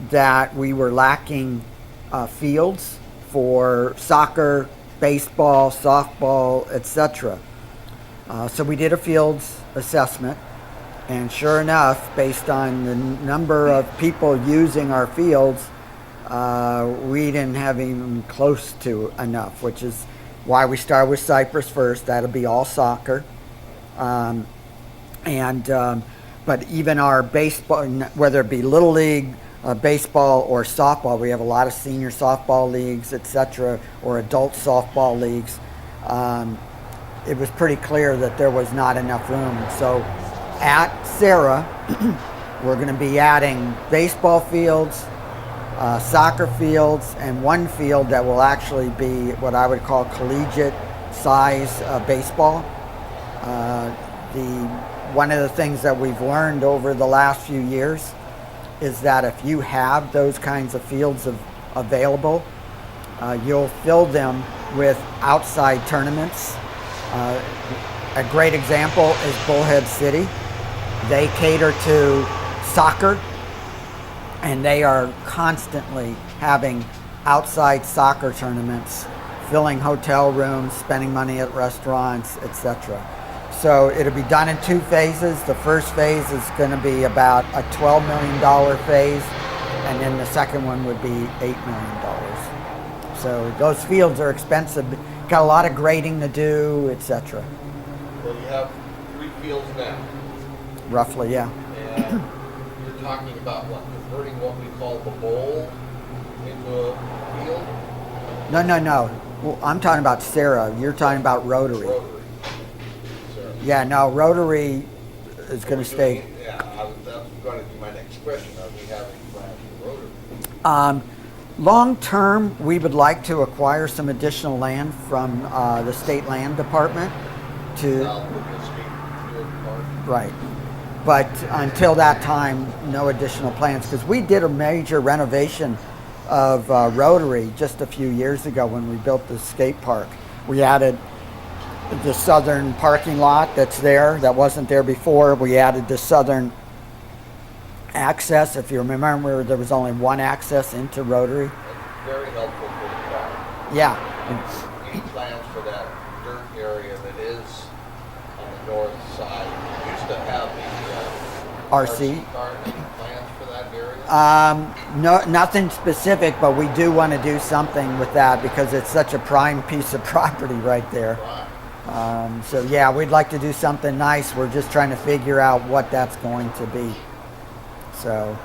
that we were lacking fields for soccer, baseball, softball, etc. So we did a fields assessment, and sure enough, based on the number of people using our fields, we didn't have even close to enough, which is why we started with Cypress first. That'll be all soccer. But even our baseball, whether it be Little League, baseball, or softball, we have a lot of senior softball leagues, etc., or adult softball leagues. It was pretty clear that there was not enough room. So at Sarah, we're going to be adding baseball fields, soccer fields, and one field that will actually be what I would call collegiate size baseball. One of the things that we've learned over the last few years is that if you have those kinds of fields available, you'll fill them with outside tournaments. A great example is Bullhead City. They cater to soccer, and they are constantly having outside soccer tournaments, filling hotel rooms, spending money at restaurants, etc. So it'll be done in 2 phases. The first phase is going to be about a $12 million phase, and then the second one would be $8 million. So those fields are expensive. Got a lot of grading to do, etc.
Well, you have 3 fields now,
Roughly, yeah.
and you're talking about what, converting what we call the bowl into a field?
No. Well, I'm talking about Sarah. You're talking about rotary.
Rotary. Sarah.
Yeah, no, rotary is going to stay.
Yeah, that's going to be my next question. Are we having plans for rotary?
Long term, we would like to acquire some additional land from the state land department to.
South of the state field park?
Right. But until that time, no additional plans, because we did a major renovation of Rotary just a few years ago when we built the skate park. We added the southern parking lot that's there, that wasn't there before. We added the southern access. If you remember, there was only one access into Rotary.
That's very helpful for the crowd.
Yeah.
Any plans for that dirt area that is on the north side? We used to have the
RC.
car. Any plans for that area?
No, nothing specific, but we do want to do something with that because it's such a prime piece of property right there.
Right.
So yeah, we'd like to do something nice. We're just trying to figure out what that's going to be. So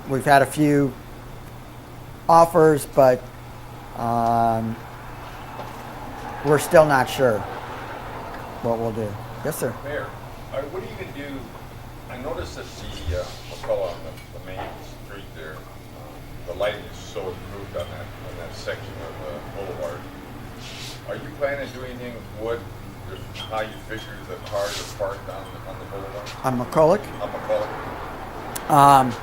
we've had a few offers, but we're still not sure what we'll do. Yes, sir.
Mayor, what are you going to do? I noticed that the McCullough on the main street there, the lighting is so improved on that section of Boulevard. Are you planning to do anything with how you figure the cars are parked on the Boulevard?
On McCulloch?
On McCullough?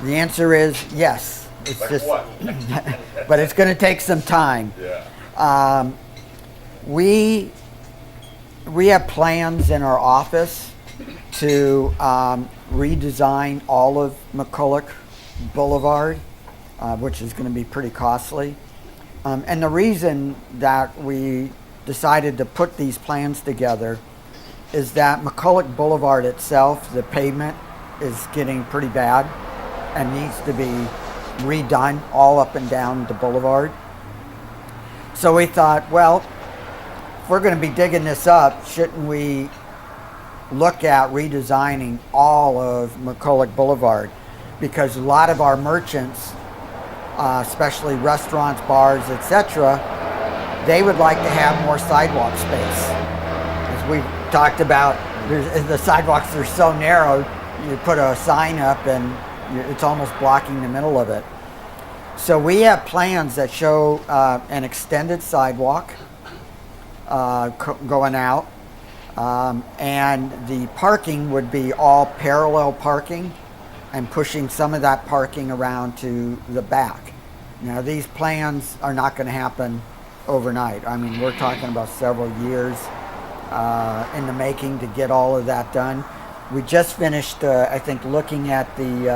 The answer is yes. It's
Like
just,
what?
but it's going to take some time.
Yeah.
We have plans in our office to redesign all of McCulloch Boulevard, which is going to be pretty costly. And the reason that we decided to put these plans together is that McCulloch Boulevard itself, the pavement, is getting pretty bad and needs to be redone all up and down the boulevard. So we thought, well, if we're going to be digging this up, shouldn't we look at redesigning all of McCulloch Boulevard? Because a lot of our merchants, especially restaurants, bars, etc., they would like to have more sidewalk space. As we talked about, the sidewalks are so narrow, you put a sign up and it's almost blocking the middle of it. So we have plans that show an extended sidewalk going out, and the parking would be all parallel parking and pushing some of that parking around to the back. Now these plans are not going to happen overnight. I mean, we're talking about several years in the making to get all of that done. We just finished, I think, looking at the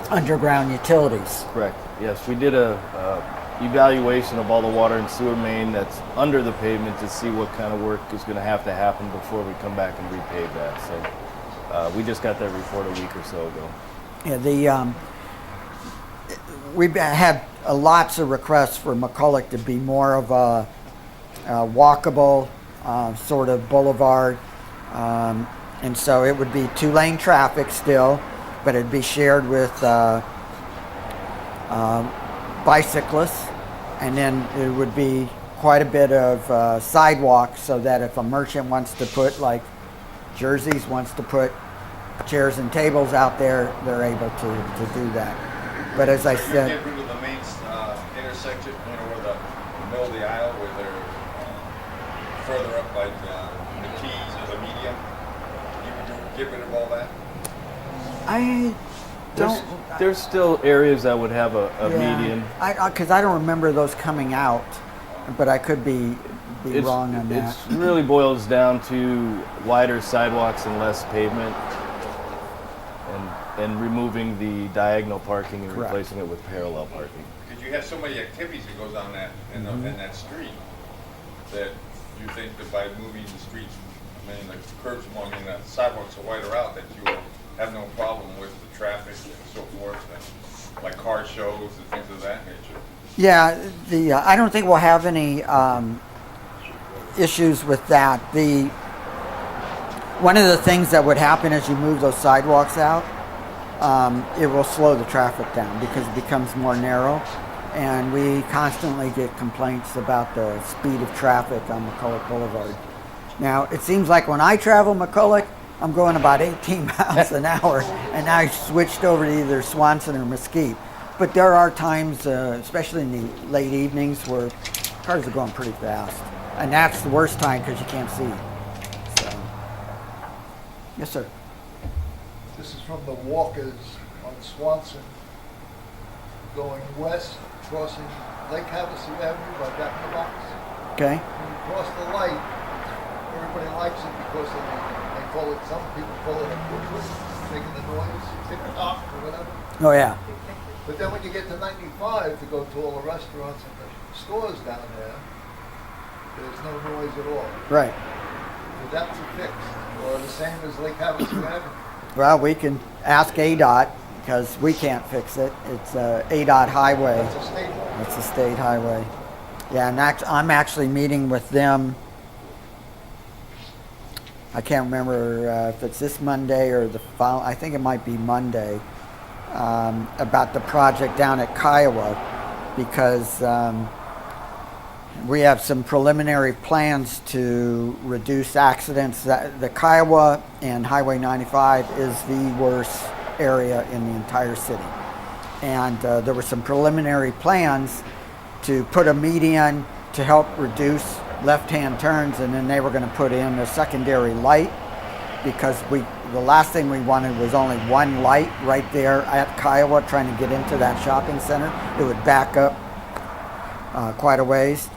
underground utilities.
Correct. Yes, we did a evaluation of all the water and sewer main that's under the pavement to see what kind of work is going to happen before we come back and repave that. So we just got that report a week or so ago.
Yeah, we've had lots of requests for McCulloch to be more of a walkable sort of boulevard, and so it would be 2-lane traffic still, but it'd be shared with bicyclists, and then it would be quite a bit of sidewalk so that if a merchant wants to put, like Jersey's wants to put chairs and tables out there, they're able to do that. But as I said,
Get rid of the main intersection, where the middle of the aisle, where they're further up, like the T's or the medium. You would get rid of all that?
I don't.
There's still areas that would have a median.
Because I don't remember those coming out, but I could be wrong on that.
It really boils down to wider sidewalks and less pavement, and removing the diagonal parking and
Correct.
replacing it with parallel parking.
Because you have so many activities that goes on that in that street that you think that by moving the streets, I mean, the curbs along and the sidewalks are wider out, that you will have no problem with the traffic and so forth, and like car shows and things of that nature?
Yeah, I don't think we'll have any issues with that. One of the things that would happen as you move those sidewalks out, it will slow the traffic down because it becomes more narrow. And we constantly get complaints about the speed of traffic on McCulloch Boulevard. Now, it seems like when I travel McCulloch, I'm going about 18 miles an hour, and now I switched over to either Swanson or Mesquite. But there are times, especially in the late evenings, where cars are going pretty fast. And that's the worst time because you can't see. So, yes, sir.
This is from the walkers on Swanson, going west, crossing Lake Havasu Avenue by Jack in the Box.
Okay.
When you cross the light, everybody likes it because they call it, some people call it a booklet, making the noise, tick-tock or whatever.
Oh, yeah.
But then when you get to 95 to go to all the restaurants and the stores down there, there's no noise at all.
Right.
Would that be fixed? Or the same as Lake Havasu Avenue?
Well, we can ask ADOT because we can't fix it. It's a ADOT highway.
That's a state law.
It's a state highway. Yeah, and I'm actually meeting with them. I can't remember if it's this Monday or the following. I think it might be Monday about the project down at Kiowa because we have some preliminary plans to reduce accidents. The Kiowa and Highway 95 is the worst area in the entire city. And there were some preliminary plans to put a median to help reduce left-hand turns, and then they were going to put in a secondary light because the last thing we wanted was only one light right there at Kiowa trying to get into that shopping center. It would back up quite a ways.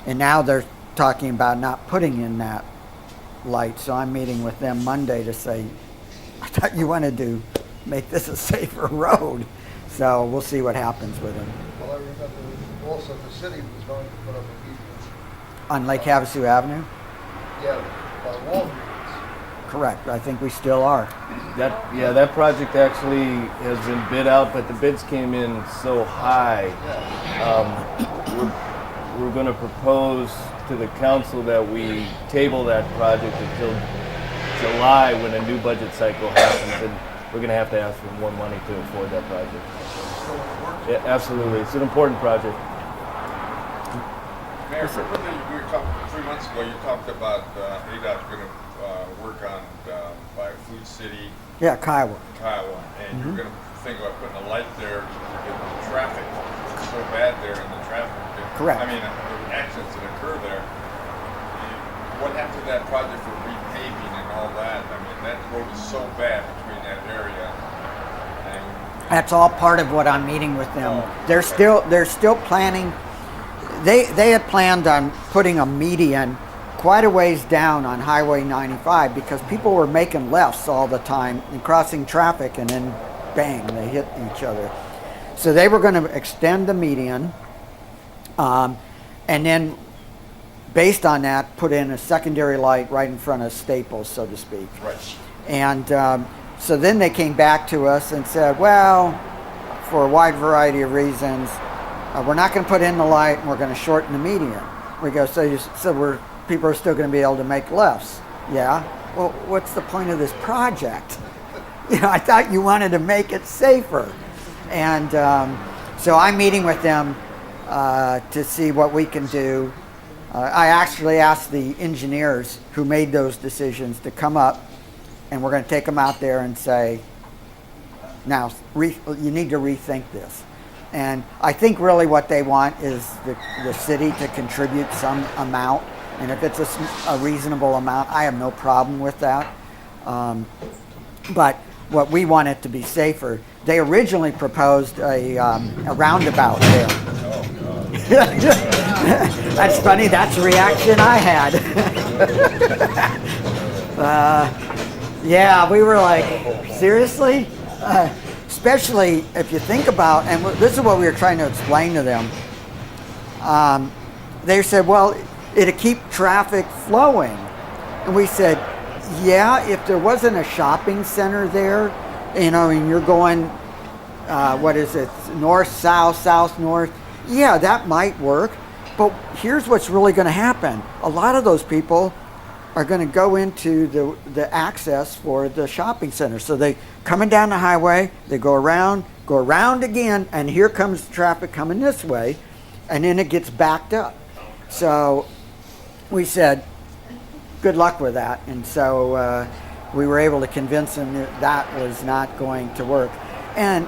And now they're talking about not putting in that light. So I'm meeting with them Monday to say, I thought you wanted to make this a safer road. So we'll see what happens with them.
Well, I remember also the city was going to put up a median.
On Lake Havasu Avenue?
Yeah, by Walgreens.
Correct. I think we still are.
That project actually has been bid out, but the bids came in so high. We're going to propose to the council that we table that project until July when a new budget cycle happens, and we're going to have to ask for more money to afford that project. Yeah, absolutely. It's an important project.
Mayor, remember we were talking 3 months ago, you talked about ADOT's going to work on by Food City,
Yeah, Kiowa.
and you're going to think about putting a light there because the traffic is so bad there and the traffic.
Correct.
I mean, the accidents that occur there. What happened to that project for repaving and all that? I mean, that road is so bad between that area. And
That's all part of what I'm meeting with them. They're still planning. They had planned on putting a median quite a ways down on Highway 95 because people were making lefts all the time and crossing traffic, and then bang, they hit each other. So they were going to extend the median, and then based on that, put in a secondary light right in front of Staples, so to speak.
right.
And so then they came back to us and said, well, for a wide variety of reasons, we're not going to put in the light and we're going to shorten the median. We go, so people are still going to be able to make lefts. Yeah. Well, what's the point of this project? I thought you wanted to make it safer. And so I'm meeting with them to see what we can do. I actually asked the engineers who made those decisions to come up, and we're going to take them out there and say, now, you need to rethink this. And I think really what they want is the city to contribute some amount. And if it's a reasonable amount, I have no problem with that. But what we want it to be safer. They originally proposed a roundabout there. That's funny. That's the reaction I had. Yeah, we were like, seriously? Especially if you think about, and this is what we were trying to explain to them. They said, well, it'd keep traffic flowing. And we said, yeah, if there wasn't a shopping center there, and you're going, what is it, north, south, north, yeah, that might work. But here's what's really going to happen. A lot of those people are going to go into the access for the shopping center. So they coming down the highway, they go around again, and here comes the traffic coming this way, and then it gets backed up. So we said, good luck with that. And so we were able to convince them that was not going to work. And,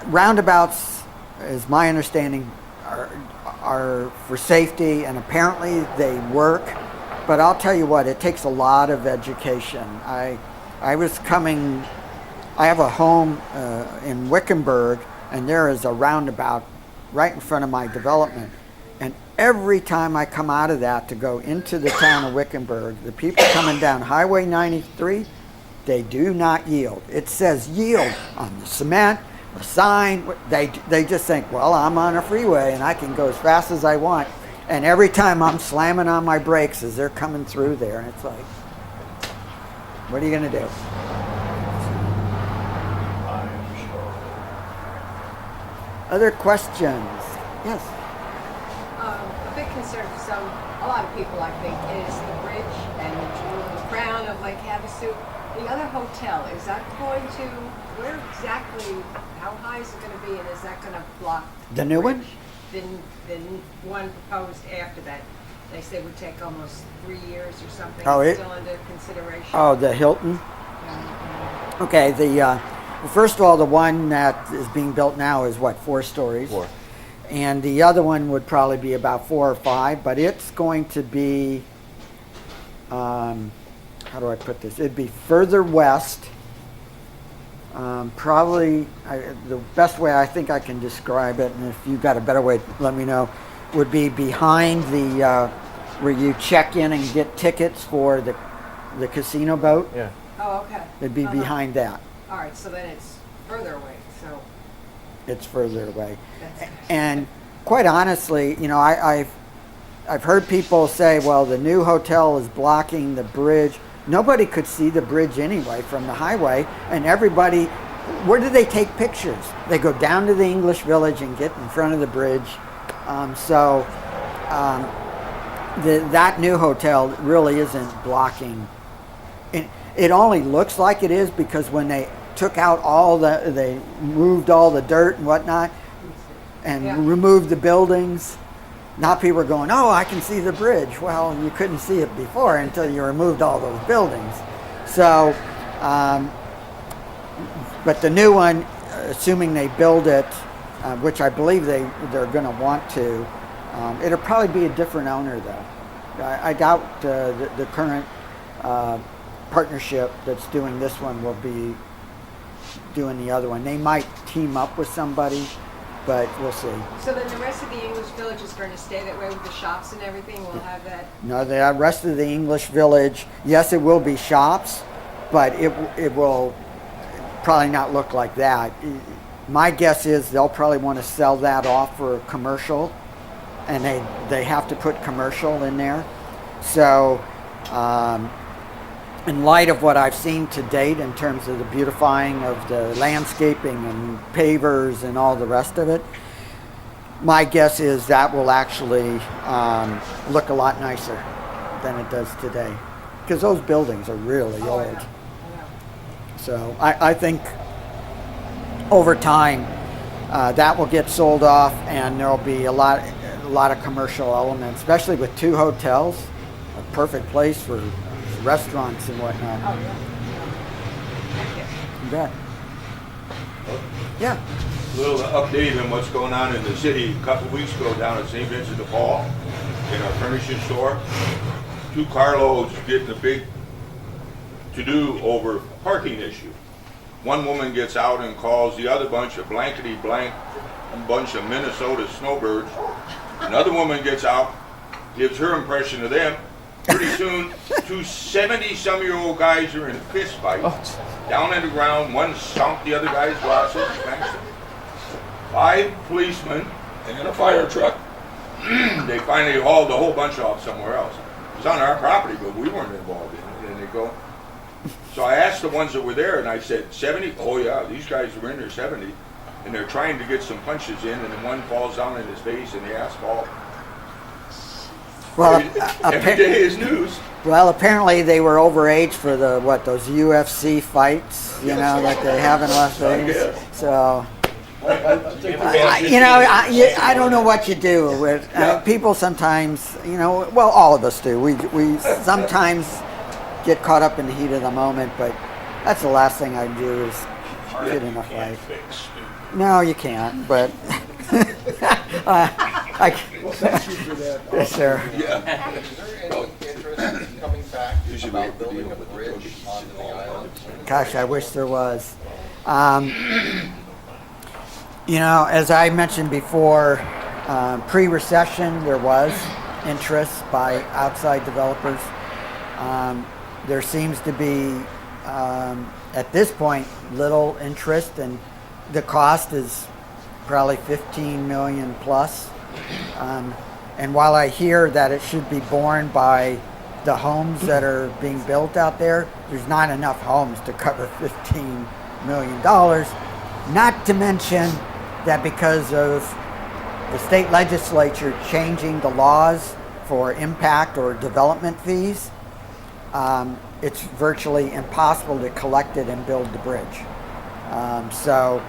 roundabouts, is my understanding, are for safety, and apparently they work. But I'll tell you what, it takes a lot of education. I have a home in Wickenburg, and there is a roundabout right in front of my development. And every time I come out of that to go into the town of Wickenburg, the people coming down Highway 93, they do not yield. It says yield on the cement, the sign. They just think, well, I'm on a freeway and I can go as fast as I want. And every time I'm slamming on my brakes as they're coming through there, and it's like, what are you going to do? Other questions? Yes.
A big concern for a lot of people, I think, is the bridge and the crown of Lake Havasu. The other hotel, is that going to, where exactly, how high is it going to be, and is that going to block
The new one?
The one proposed after that. They say would take almost 3 years or something.
Oh,
It's still under consideration.
Oh, the Hilton?
Yeah.
Okay, first of all, the one that is being built now is what, 4 stories?
4.
And the other one would probably be about 4 or 5, but it's going to be, how do I put this? It'd be further west. Probably, the best way I think I can describe it, and if you've got a better way, let me know, would be behind the, where you check in and get tickets for the casino boat.
Yeah.
Oh, okay.
It'd be behind that.
All right, so then it's further away, so.
It's further away.
That's-
And quite honestly, I've heard people say, well, the new hotel is blocking the bridge. Nobody could see the bridge anyway from the highway, and everybody, where do they take pictures? They go down to the English Village and get in front of the bridge. That new hotel really isn't blocking. It only looks like it is because when they took out they moved all the dirt and whatnot and
Yeah.
removed the buildings. Now people are going, oh, I can see the bridge. Well, you couldn't see it before until you removed all those buildings. So, but the new one, assuming they build it, which I believe they're going to want to, it'll probably be a different owner though. I doubt the current partnership that's doing this one will be doing the other one. They might team up with somebody, but we'll see.
So then the rest of the English Village is going to stay that way with the shops and everything? We'll have that?
No, the rest of the English Village, yes, it will be shops, but it will probably not look like that. My guess is they'll probably want to sell that off for commercial, and they have to put commercial in there. So, in light of what I've seen to date in terms of the beautifying of the landscaping and pavers and all the rest of it, my guess is that will actually look a lot nicer than it does today. Because those buildings are really old.
I know.
So I think over time that will get sold off, and there'll be a lot of commercial elements, especially with 2 hotels, a perfect place for restaurants and whatnot.
Oh, yeah. Thank you.
You bet. Yeah.
Little update on what's going on in the city. A couple weeks ago down at St. Vincent de Paul, in our furnishing store, 2 carloads getting a big to-do over a parking issue. One woman gets out and calls the other bunch a blankety-blank, a bunch of Minnesota snowbirds. Another woman gets out, gives her impression of them. Pretty soon, 2 70-some-year-old guys are in a fist fight. Down on the ground, one stomped the other guy's glasses, smashed him. 5 policemen And in a fire truck, they finally hauled a whole bunch off somewhere else. It was on our property, but we weren't involved in it. And they go, so I asked the ones that were there, and I said, 70? Oh yeah, these guys were in their 70. And they're trying to get some punches in, and then one falls down in his face in the asphalt.
Well,
Every day is news.
Well, apparently they were overage for those UFC fights, you know, that they have in Las Vegas. So, I don't know what you do with people. Sometimes, well, all of us do. We sometimes get caught up in the heat of the moment, but that's the last thing I do is get in a fight. No, you can't. But
Well, thank you for that.
yes, sir.
Yeah.
Is there any interest in coming back about building a bridge onto the island?
Gosh, I wish there was. As I mentioned before, pre-recession there was interest by outside developers. There seems to be, at this point, little interest, and the cost is probably 15 million plus. And while I hear that it should be borne by the homes that are being built out there, there's not enough homes to cover $15 million. Not to mention that because of the state legislature changing the laws for impact or development fees, it's virtually impossible to collect it and build the bridge. So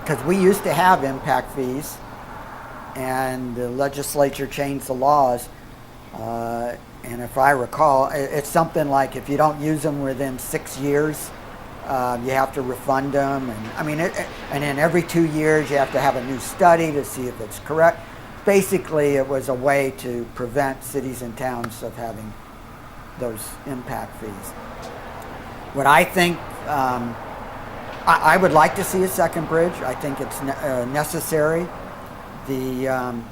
because we used to have impact fees, and the legislature changed the laws, and if I recall, it's something like if you don't use them within 6 years, you have to refund them, and then every 2 years you have to have a new study to see if it's correct. Basically, it was a way to prevent cities and towns of having those impact fees. What I think, I would like to see a second bridge. I think it's necessary. And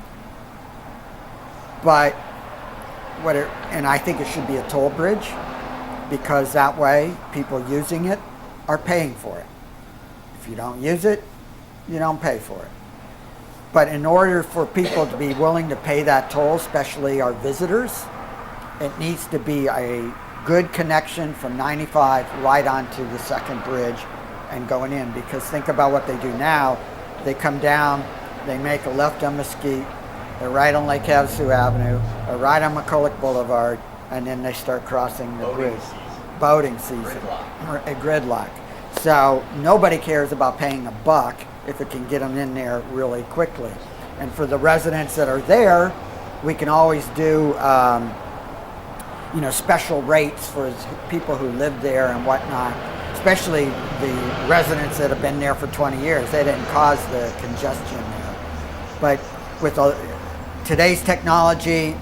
I think it should be a toll bridge, because that way people using it are paying for it. If you don't use it, you don't pay for it. But in order for people to be willing to pay that toll, especially our visitors, it needs to be a good connection from 95 right onto the second bridge and going in. Because think about what they do now. They come down, they make a left on Mesquite, they're right on Lake Havasu Avenue, or right on McCulloch Boulevard, and then they start crossing the bridge. Boating season. A gridlock. So nobody cares about paying a buck if it can get them in there really quickly. And for the residents that are there, we can always do special rates for people who live there and whatnot, especially the residents that have been there for 20 years. They didn't cause the congestion there. But with today's technology,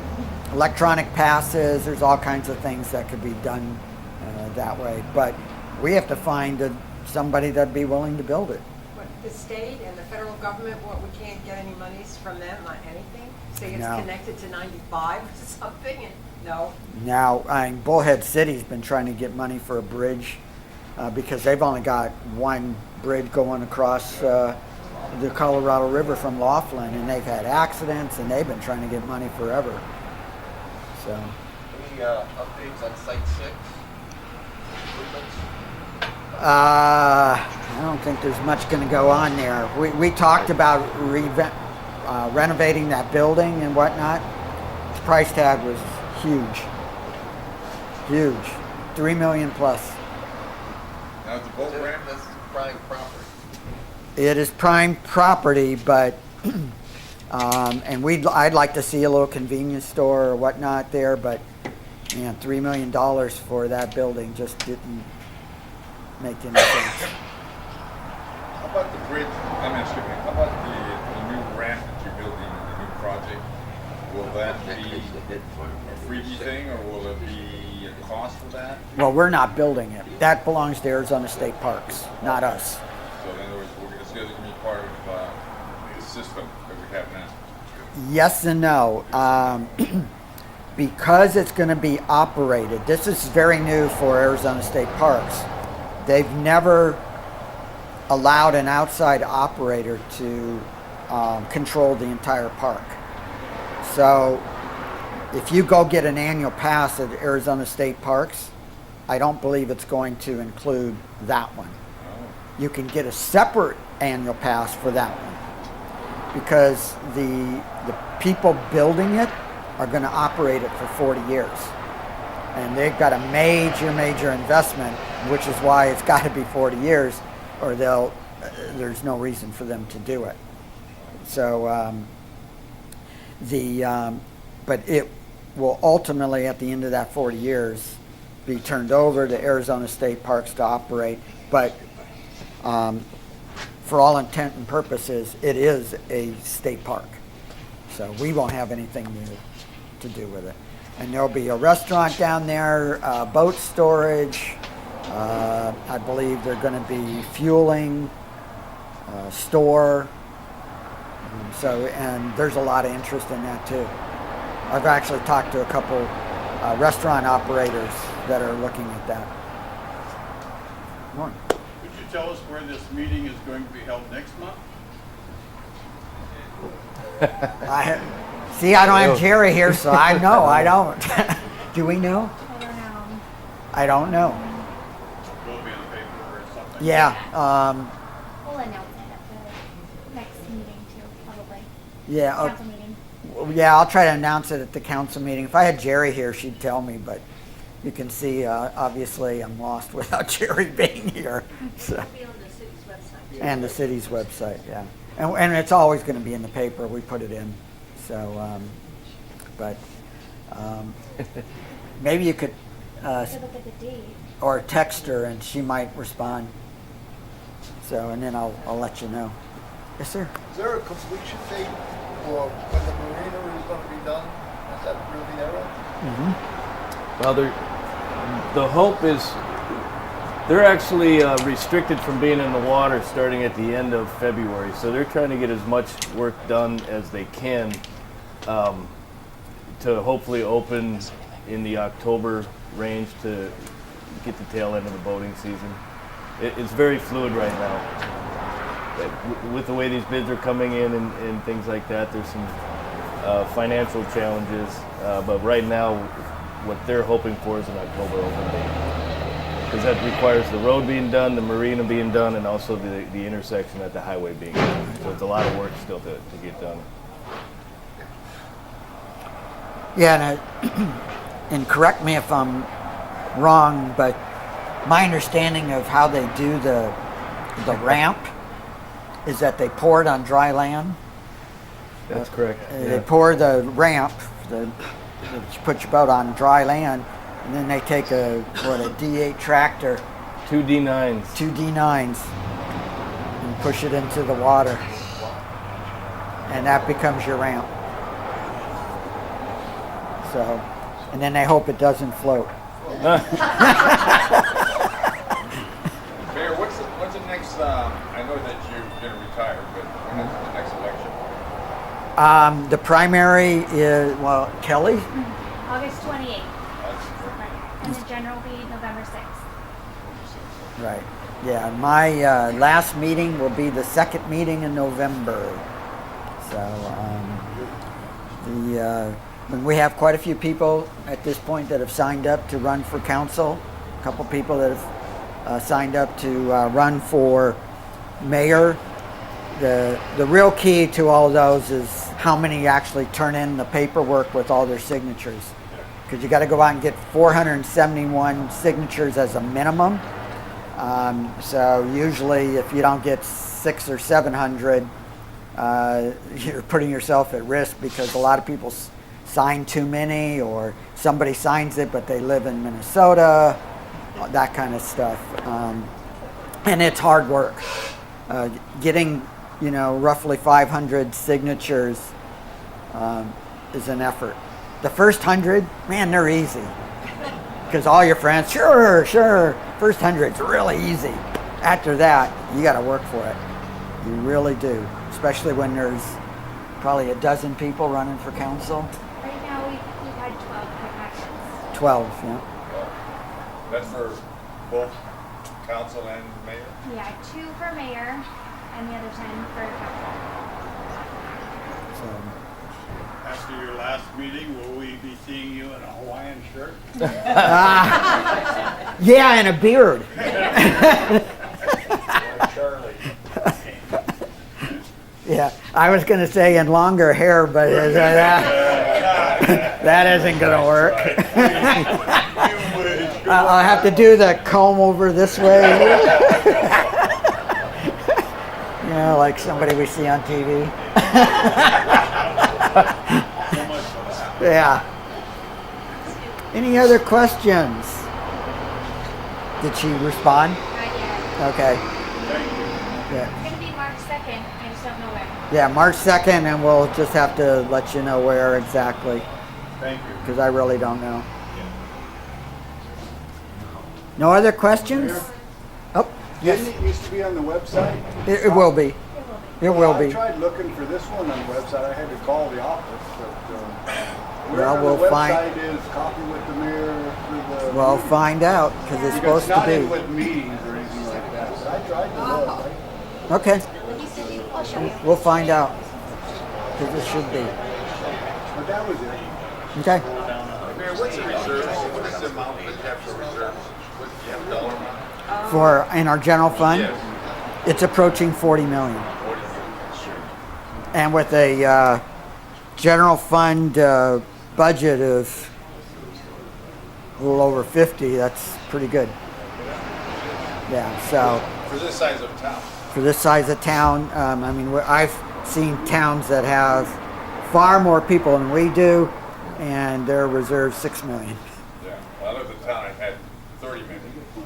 electronic passes, there's all kinds of things that could be done that way. But we have to find somebody that'd be willing to build it.
What, the state and the federal government, we can't get any monies from them on anything? Say it's
No.
connected to 95 or something? And no.
Now, Bullhead City's been trying to get money for a bridge because they've only got one bridge going across the Colorado River from Laughlin, and they've had accidents, and they've been trying to get money forever. So,
Any updates on Site 6? Improvements?
I don't think there's much going to go on there. We talked about renovating that building and whatnot. The price tag was huge. $3 million plus.
Now the boat ramp,
This is prime property.
It is prime property, but and I'd like to see a little convenience store or whatnot there, but man, $3 million for that building just didn't make any sense.
how about the bridge, how about the new ramp that you're building in the new project? Will that be a freebie thing, or will it be a cost for that?
Well, we're not building it. That belongs to Arizona State Parks, not us.
So in other words, it's going to be part of the system that we have now.
Yes and no. Because it's going to be operated, this is very new for Arizona State Parks. They've never allowed an outside operator to control the entire park. So if you go get an annual pass at Arizona State Parks, I don't believe it's going to include that one. You can get a separate annual pass for that one because the people building it are going to operate it for 40 years. And they've got a major investment, which is why it's got to be 40 years or there's no reason for them to do it. So but it will ultimately, at the end of that 40 years, be turned over to Arizona State Parks to operate. But for all intent and purposes, it is a state park. So we won't have anything to do with it. And there'll be a restaurant down there, boat storage. I believe they're going to be fueling, store. And there's a lot of interest in that too. I've actually talked to a couple restaurant operators that are looking at that. Morning.
Could you tell us where this meeting is going to be held next month?
See, I don't have Jerry here, so I know. I don't. Do we know?
I don't know.
I don't know.
Will it be in the paper or something?
Yeah.
We'll announce it at the next meeting too, probably.
Yeah.
Council meeting.
Yeah, I'll try to announce it at the council meeting. If I had Jerry here, she'd tell me, but you can see, obviously, I'm lost without Jerry being here. So.
It'll be on the city's website.
And the city's website, yeah. And it's always going to be in the paper. We put it in. So, maybe you could,
I could look at the date.
or text her and she might respond. So, and then I'll let you know. Yes, sir.
Is there a completion date for when the marina is going to be done at that Riviera?
Mm-hmm.
Well, the hope is they're actually restricted from being in the water starting at the end of February. So they're trying to get as much work done as they can to hopefully open in the October range to get the tail end of the boating season. It's very fluid right now. With the way these bids are coming in and things like that, there's some financial challenges. But right now, what they're hoping for is an October open date. Because that requires the road being done, the marina being done, and also the intersection at the highway being done. So it's a lot of work still to get done.
Yeah, and correct me if I'm wrong, but my understanding of how they do the ramp is that they pour it on dry land.
That's correct.
They pour the ramp, you put your boat on dry land, and then they take a D8 tractor,
two D9s,
and push it into the water, and that becomes your ramp. So, and then they hope it doesn't float.
Mayor, what's the next? I know that you're going to retire, but when is the next election?
The primary is Kelly.
August 28th. And the general will be November 6th.
Right. Yeah. My last meeting will be the second meeting in November. So and we have quite a few people at this point that have signed up to run for council. A couple people that have signed up to run for mayor. The real key to all of those is how many actually turn in the paperwork with all their signatures. Because you got to go out and get 471 signatures as a minimum. So usually if you don't get 600 or 700, you're putting yourself at risk because a lot of people sign too many, or somebody signs it but they live in Minnesota, that kind of stuff. And it's hard work. Getting, roughly 500 signatures is an effort. The first 100, man, they're easy. Because all your friends, sure. First 100's really easy. After that, you got to work for it. You really do. Especially when there's probably a dozen people running for council.
Right now we've had 12 applications.
12, yeah.
That's for both council and mayor?
Yeah, 2 for mayor and the other 10 for council.
So,
After your last meeting, will we be seeing you in a Hawaiian shirt?
yeah, and a beard.
Like Charlie.
Yeah, I was going to say in longer hair, but that isn't going to work. I'll have to do the comb over this way. You know, like somebody we see on TV. Yeah. Any other questions? Did she respond?
Not yet.
Okay. Yeah.
It's gonna be March 2nd. I just don't know where.
Yeah, March 2nd, and we'll just have to let you know where exactly,
Thank you.
because I really don't know. No other questions? Oh, yes,
Didn't it used to be on the website?
it will be. It will
I
be.
tried looking for this one on the website. I had to call the office, but where
Well,
on
we'll
the
find-
website is Coffee with the Mayor for the
We'll
meeting?
find out, because it's
Because
supposed to
not in
be.
with meetings or anything like that. But I tried to look.
Okay,
I'll show you.
we'll find out, because it should be.
But that was it.
Okay.
Mayor, what's the reserves? What is the amount that you have for reserves? What, do you have a dollar amount?
For, in our general fund,
Yes.
it's approaching 40 million. And with a general fund budget of a little over 50, that's pretty good. Yeah, so
For this size of town?
for this size of town, I mean, I've seen towns that have far more people than we do, and their reserve 6 million.
Yeah. Well, I lived in a town that had 30 million,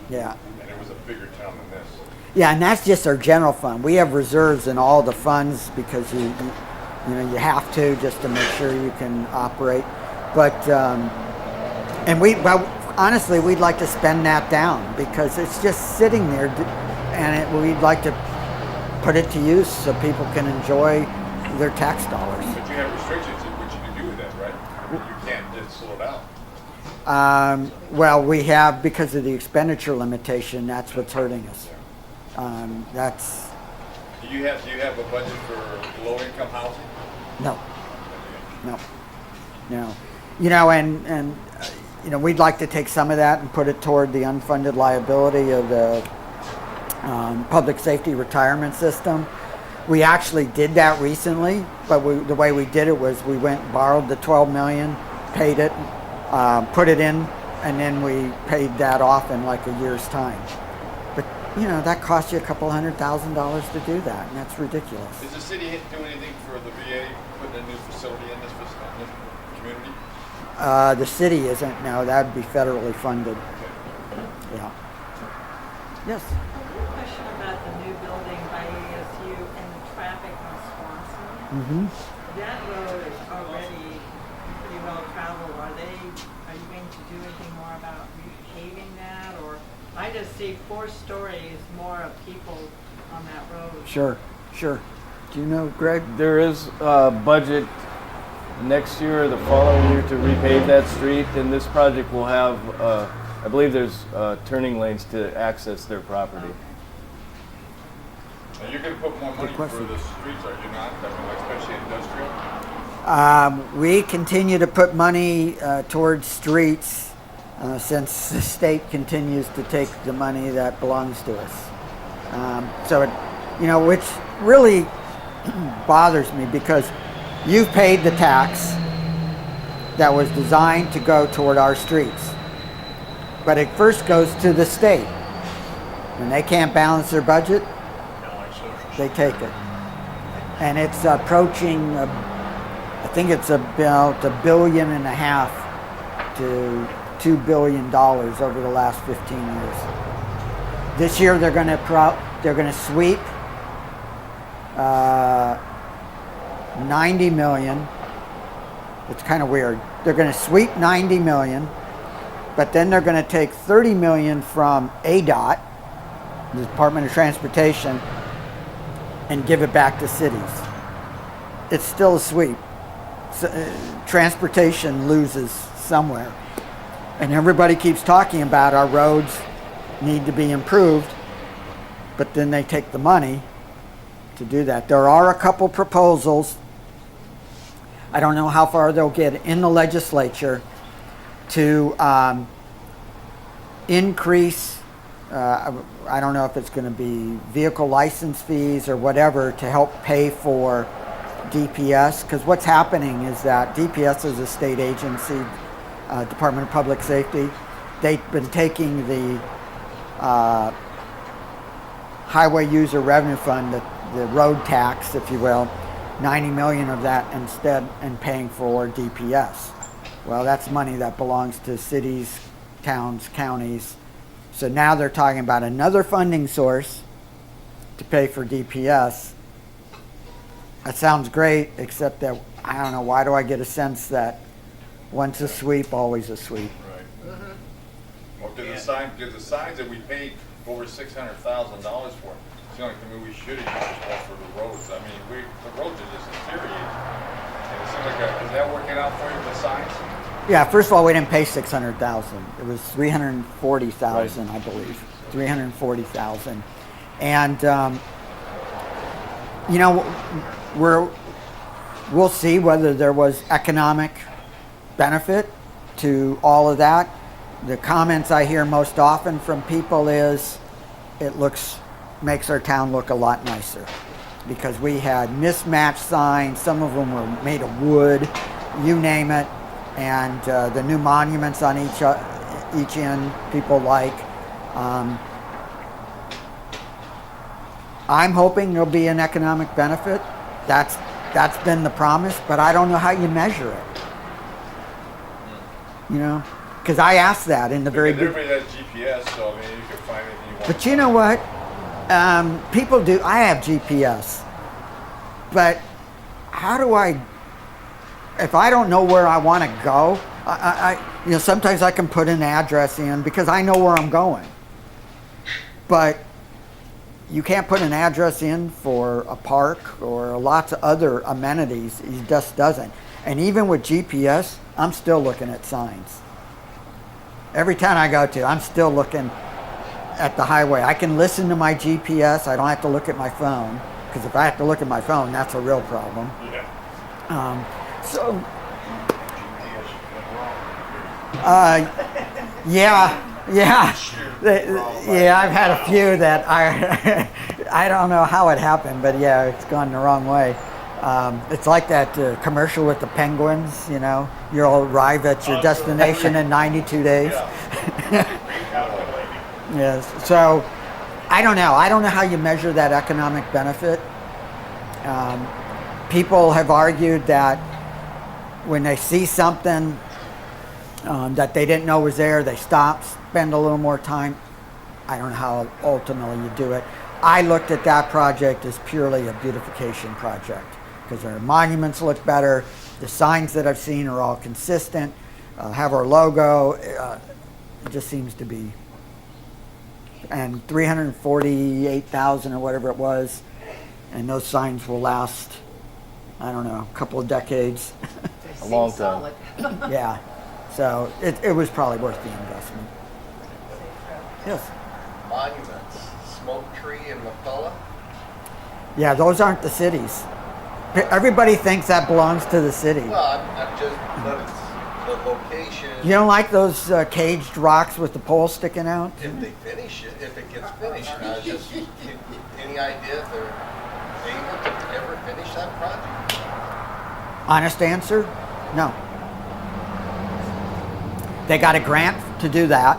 Yeah.
and it was a bigger town than this.
Yeah, and that's just our general fund. We have reserves in all the funds because you know, you have to, just to make sure you can operate. But and well, honestly, we'd like to spend that down because it's just sitting there, and we'd like to put it to use so people can enjoy their tax dollars.
But you have restrictions in what you can do with that, right? I mean, you can't just slow it down.
Well, we have, because of the expenditure limitation, that's what's hurting us. That's
Do you have a budget for low-income housing?
no. You know, and you know, we'd like to take some of that and put it toward the unfunded liability of the public safety retirement system. We actually did that recently, but the way we did it was we went and borrowed the 12 million, paid it, put it in, and then we paid that off in like a year's time. But you know, that costs you $200,000 to do that, and that's ridiculous.
Is the city doing anything for the VA, putting a new facility in this community?
The city isn't. No, that would be federally funded. Yeah. Yes.
Question about the new building by ASU and the traffic on Swanson.
Mm-hmm.
That road is already pretty well traveled. Are you going to do anything more about repaving that? Or I just see 4 stories more of people on that road.
Sure. Do you know, Greg?
There is a budget next year or the following year to repave that street, and this project will have, I believe there's turning lanes to access their property.
And you're going to put more money for the streets, are you not? I mean, especially industrial?
We continue to put money towards streets since the state continues to take the money that belongs to us. So, which really bothers me because you've paid the tax that was designed to go toward our streets. But it first goes to the state. When they can't balance their budget, they take it. And it's approaching, I think it's about $1.5 billion to $2 billion over the last 15 years. This year they're going to sweep 90 million. It's kind of weird. They're going to sweep 90 million, but then they're going to take 30 million from ADOT, the Department of Transportation, and give it back to cities. It's still a sweep. So, transportation loses somewhere. And everybody keeps talking about our roads need to be improved, but then they take the money to do that. There are a couple proposals I don't know how far they'll get in the legislature to increase, I don't know if it's going to be vehicle license fees or whatever to help pay for DPS, because what's happening is that DPS is a state agency, Department of Public Safety. They've been taking the Highway User Revenue Fund, the road tax, if you will, 90 million of that instead, and paying for DPS. Well, that's money that belongs to cities, towns, counties. So now they're talking about another funding source to pay for DPS. That sounds great, except that, I don't know, why do I get a sense that once a sweep, always a sweep?
Right. Well, because the signs that we paid over $600,000 for, it's the only thing we should have used was for the roads. I mean, the roads are just deteriorating. And it seems like, is that working out for you, the signs?
Yeah, first of all, we didn't pay 600,000. It was 340,000, I believe. 340,000. And, you know, we'll see whether there was economic benefit to all of that. The comments I hear most often from people is it makes our town look a lot nicer, because we had mismatched signs. Some of them were made of wood, you name it, and the new monuments on each end people like. I'm hoping there'll be an economic benefit. That's been the promise, but I don't know how you measure it. You know, because I asked that in the very beginning.
Everybody has GPS, so I mean, you can find anything you want.
But you know what? People do. I have GPS, but how do if I don't know where I want to go, sometimes I can put an address in because I know where I'm going. But you can't put an address in for a park or lots of other amenities. It just doesn't. And even with GPS, I'm still looking at signs. Every town I go to, I'm still looking at the highway. I can listen to my GPS. I don't have to look at my phone, because if I have to look at my phone, that's a real problem. Yeah, I've had a few that I don't know how it happened, but yeah, it's gone the wrong way. It's like that commercial with the penguins, you know, you'll arrive at your destination in 92 days. Yes, so I don't know. I don't know how you measure that economic benefit. People have argued that when they see something that they didn't know was there, they stop, spend a little more time. I don't know how ultimately you do it. I looked at that project as purely a beautification project, because our monuments look better. The signs that I've seen are all consistent, have our logo. It just seems to be. And 348,000 or whatever it was, and those signs will last, I don't know, a couple of decades.
A long time.
Yeah, so it was probably worth the investment. Yes.
Monuments, Smoke Tree and McCullough.
Yeah, those aren't the cities. Everybody thinks that belongs to the city.
Well, I'm just, but it's the location.
You don't like those caged rocks with the pole sticking out?
If they finish it, if it gets finished, I was just, any idea if they're able to ever finish that project?
Honest answer, no. They got a grant to do that.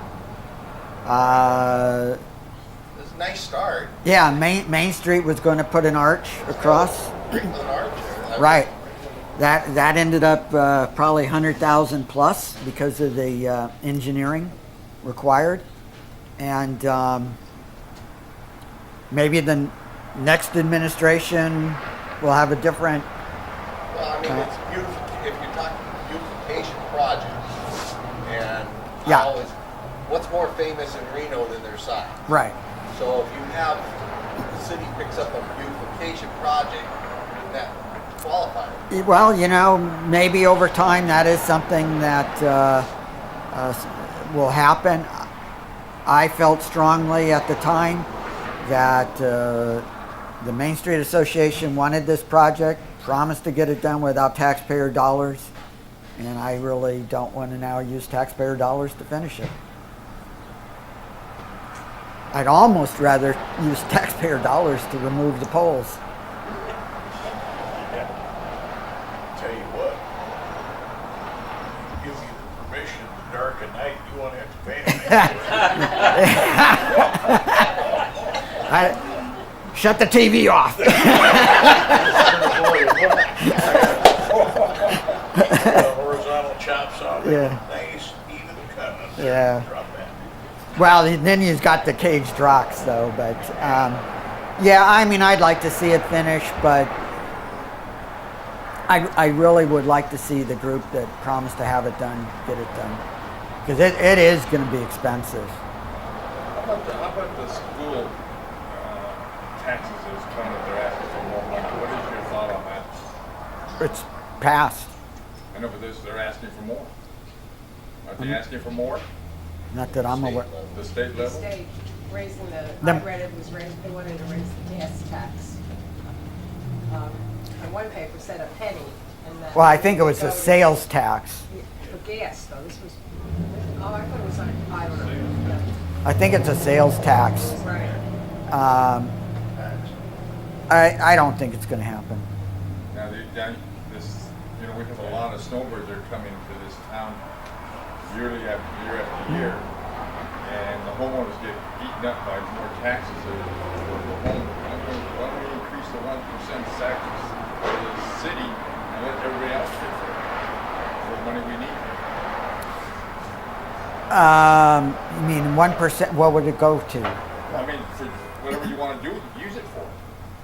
It's a nice start.
Yeah, Main Street was going to put an arch across.
An arch there.
Right. That ended up probably 100,000 plus because of the engineering required, and maybe the next administration will have a different.
Well, I mean, it's beautiful. If you're talking beautification projects, and
Yeah.
I always, what's more famous in Reno than their signs?
Right.
So if you have the city picks up a beautification project, that qualifies.
Well, you know, maybe over time that is something that will happen. I felt strongly at the time that the Main Street Association wanted this project, promised to get it done without taxpayer dollars, and I really don't want to now use taxpayer dollars to finish it. I'd almost rather use taxpayer dollars to remove the poles.
Tell you what, give you the permission to dark at night, you won't have to pay anything.
Shut the TV off.
Horizontal chops on it.
Yeah.
Nice, even cut.
Yeah.
Drop that.
Well, then you've got the caged rocks, though. But yeah, I mean, I'd like to see it finished, but I really would like to see the group that promised to have it done get it done, because it is going to be expensive.
How about the school taxes is kind of they're asking for more money? What is your thought on that?
It's passed.
I know, but they're asking for more. Are they asking for more?
Not that I'm aware.
The state
The
level?
state raising I read it was raised, they wanted to raise the gas tax. And one paper said a penny. And that
Well, I think it was
would
a
go to-
sales tax.
For gas, though, this was, I thought it was like, I don't know.
I think it's a sales tax.
Right.
I don't think it's going to happen.
Now, we have a lot of snowbirds that are coming to this town yearly after year, and the homeowners get eaten up by more taxes for the home. Why don't we increase the 1% taxes for the city and let everybody else pay for it? For the money we need.
You mean 1%? What would it go to?
I mean, for whatever you want to do, use it for.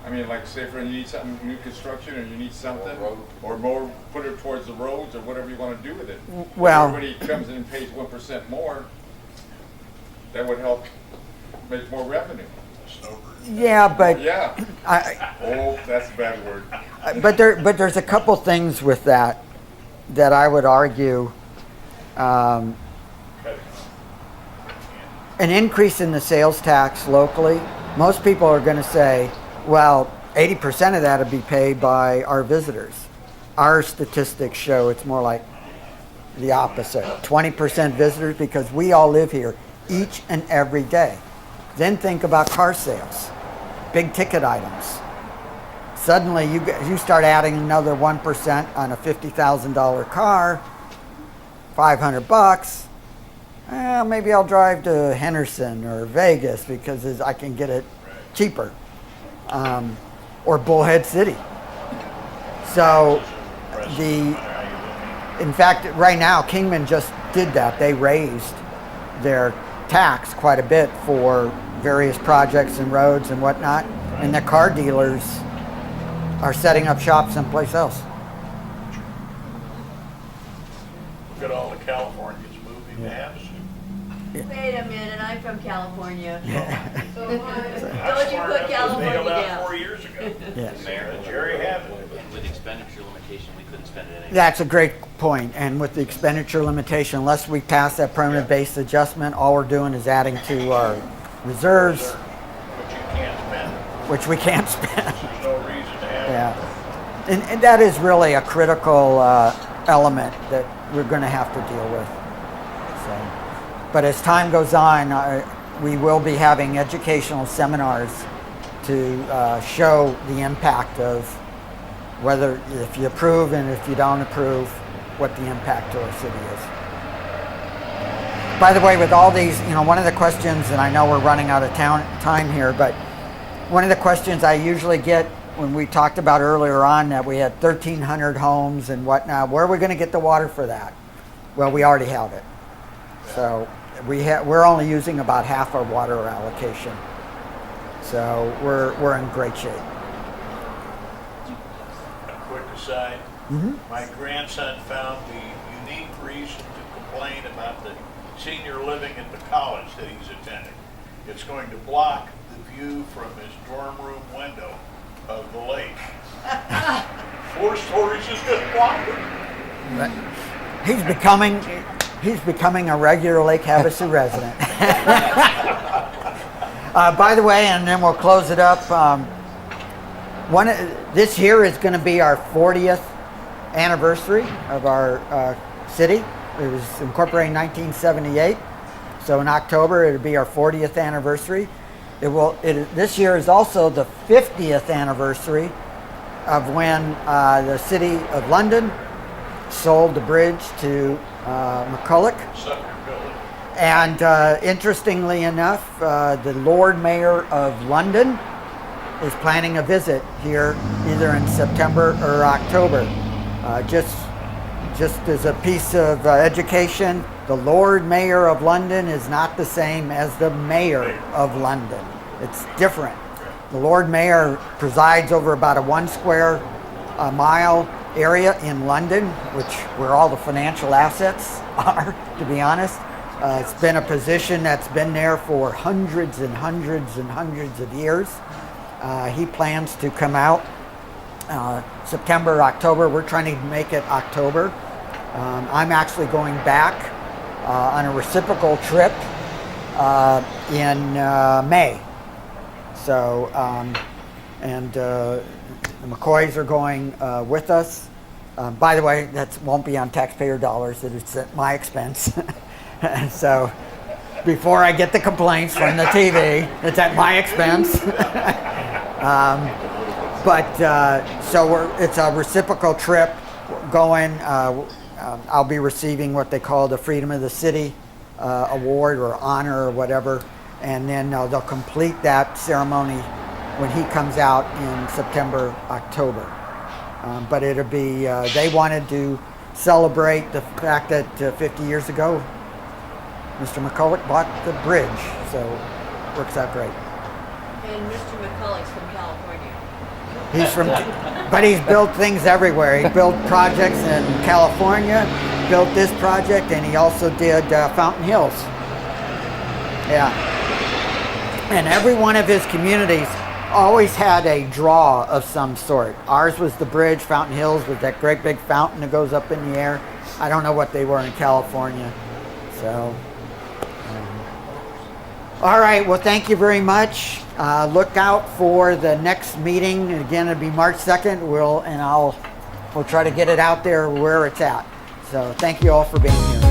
I mean, like say for you need something, new construction, or you need something, or more, put it towards the roads, or whatever you want to do with it.
Well-
if everybody comes in and pays 1% more, that would help make more revenue.
Yeah, but
Yeah. Oh, that's a bad word.
but there's a couple things with that I would argue. An increase in the sales tax locally, most people are going to say, well, 80% of that would be paid by our visitors. Our statistics show it's more like the opposite. 20% visitors, because we all live here each and every day. Then think about car sales, big ticket items. Suddenly you start adding another 1% on a $50,000 car, $500. Maybe I'll drive to Henderson or Vegas because I can get it cheaper, or Bullhead City. So in fact, right now, Kingman just did that. They raised their tax quite a bit for various projects and roads and whatnot, and the car dealers are setting up shop someplace else.
Look at all the Californians moving to Havasu.
Wait a minute, I'm from California.
So
Don't you put California down.
4 years ago.
Yes.
Jerry Havin.
With expenditure limitation, we couldn't spend it anyway.
That's a great point. And with the expenditure limitation, unless we pass that permanent base adjustment, all we're doing is adding to our reserves,
But you can't spend it.
which we can't spend.
There's no reason to have it.
Yeah. And that is really a critical element that we're going to have to deal with. So, but as time goes on, we will be having educational seminars to show the impact of whether, if you approve and if you don't approve, what the impact to our city is. By the way, with all these, one of the questions, and I know we're running out of time here, but one of the questions I usually get when we talked about earlier on that we had 1,300 homes and whatnot, where are we going to get the water for that? Well, we already have it. So we're only using about half our water allocation. So we're in great shape.
A quick aside, my grandson found the unique reason to complain about the senior living at the college that he's attending. It's going to block the view from his dorm room window of the lake. 4 stories is going to block it.
But he's becoming a regular Lake Havasu resident. By the way, and then we'll close it up. This year is going to be our 40th anniversary of our city. It was incorporated in 1978. So in October, it'll be our 40th anniversary. This year is also the 50th anniversary of when the City of London sold the bridge to McCulloch. And interestingly enough, the Lord Mayor of London is planning a visit here either in September or October. Just as a piece of education, the Lord Mayor of London is not the same as the Mayor of London. It's different. The Lord Mayor presides over about a 1 square mile area in London, where all the financial assets are, to be honest. It's been a position that's been there for hundreds and hundreds and hundreds of years. He plans to come out September, October. We're trying to make it October. I'm actually going back on a reciprocal trip in May. So, the McCoys are going with us. By the way, that won't be on taxpayer dollars. It's at my expense. So, before I get the complaints from the TV, it's at my expense. It's a reciprocal trip going. I'll be receiving what they call the Freedom of the City award or honor or whatever, and then they'll complete that ceremony when he comes out in September, October. But it'll be, they wanted to celebrate the fact that 50 years ago, Mr. McCulloch bought the bridge, so it works out great.
And Mr. McCulloch's from California.
But he's built things everywhere. He built projects in California, built this project, and he also did Fountain Hills. Yeah. And every one of his communities always had a draw of some sort. Ours was the bridge. Fountain Hills was that great big fountain that goes up in the air. I don't know what they were in California. So, all right. Well, thank you very much. Look out for the next meeting. Again, it'll be March 2nd. We'll try to get it out there where it's at. So, thank you all for being here.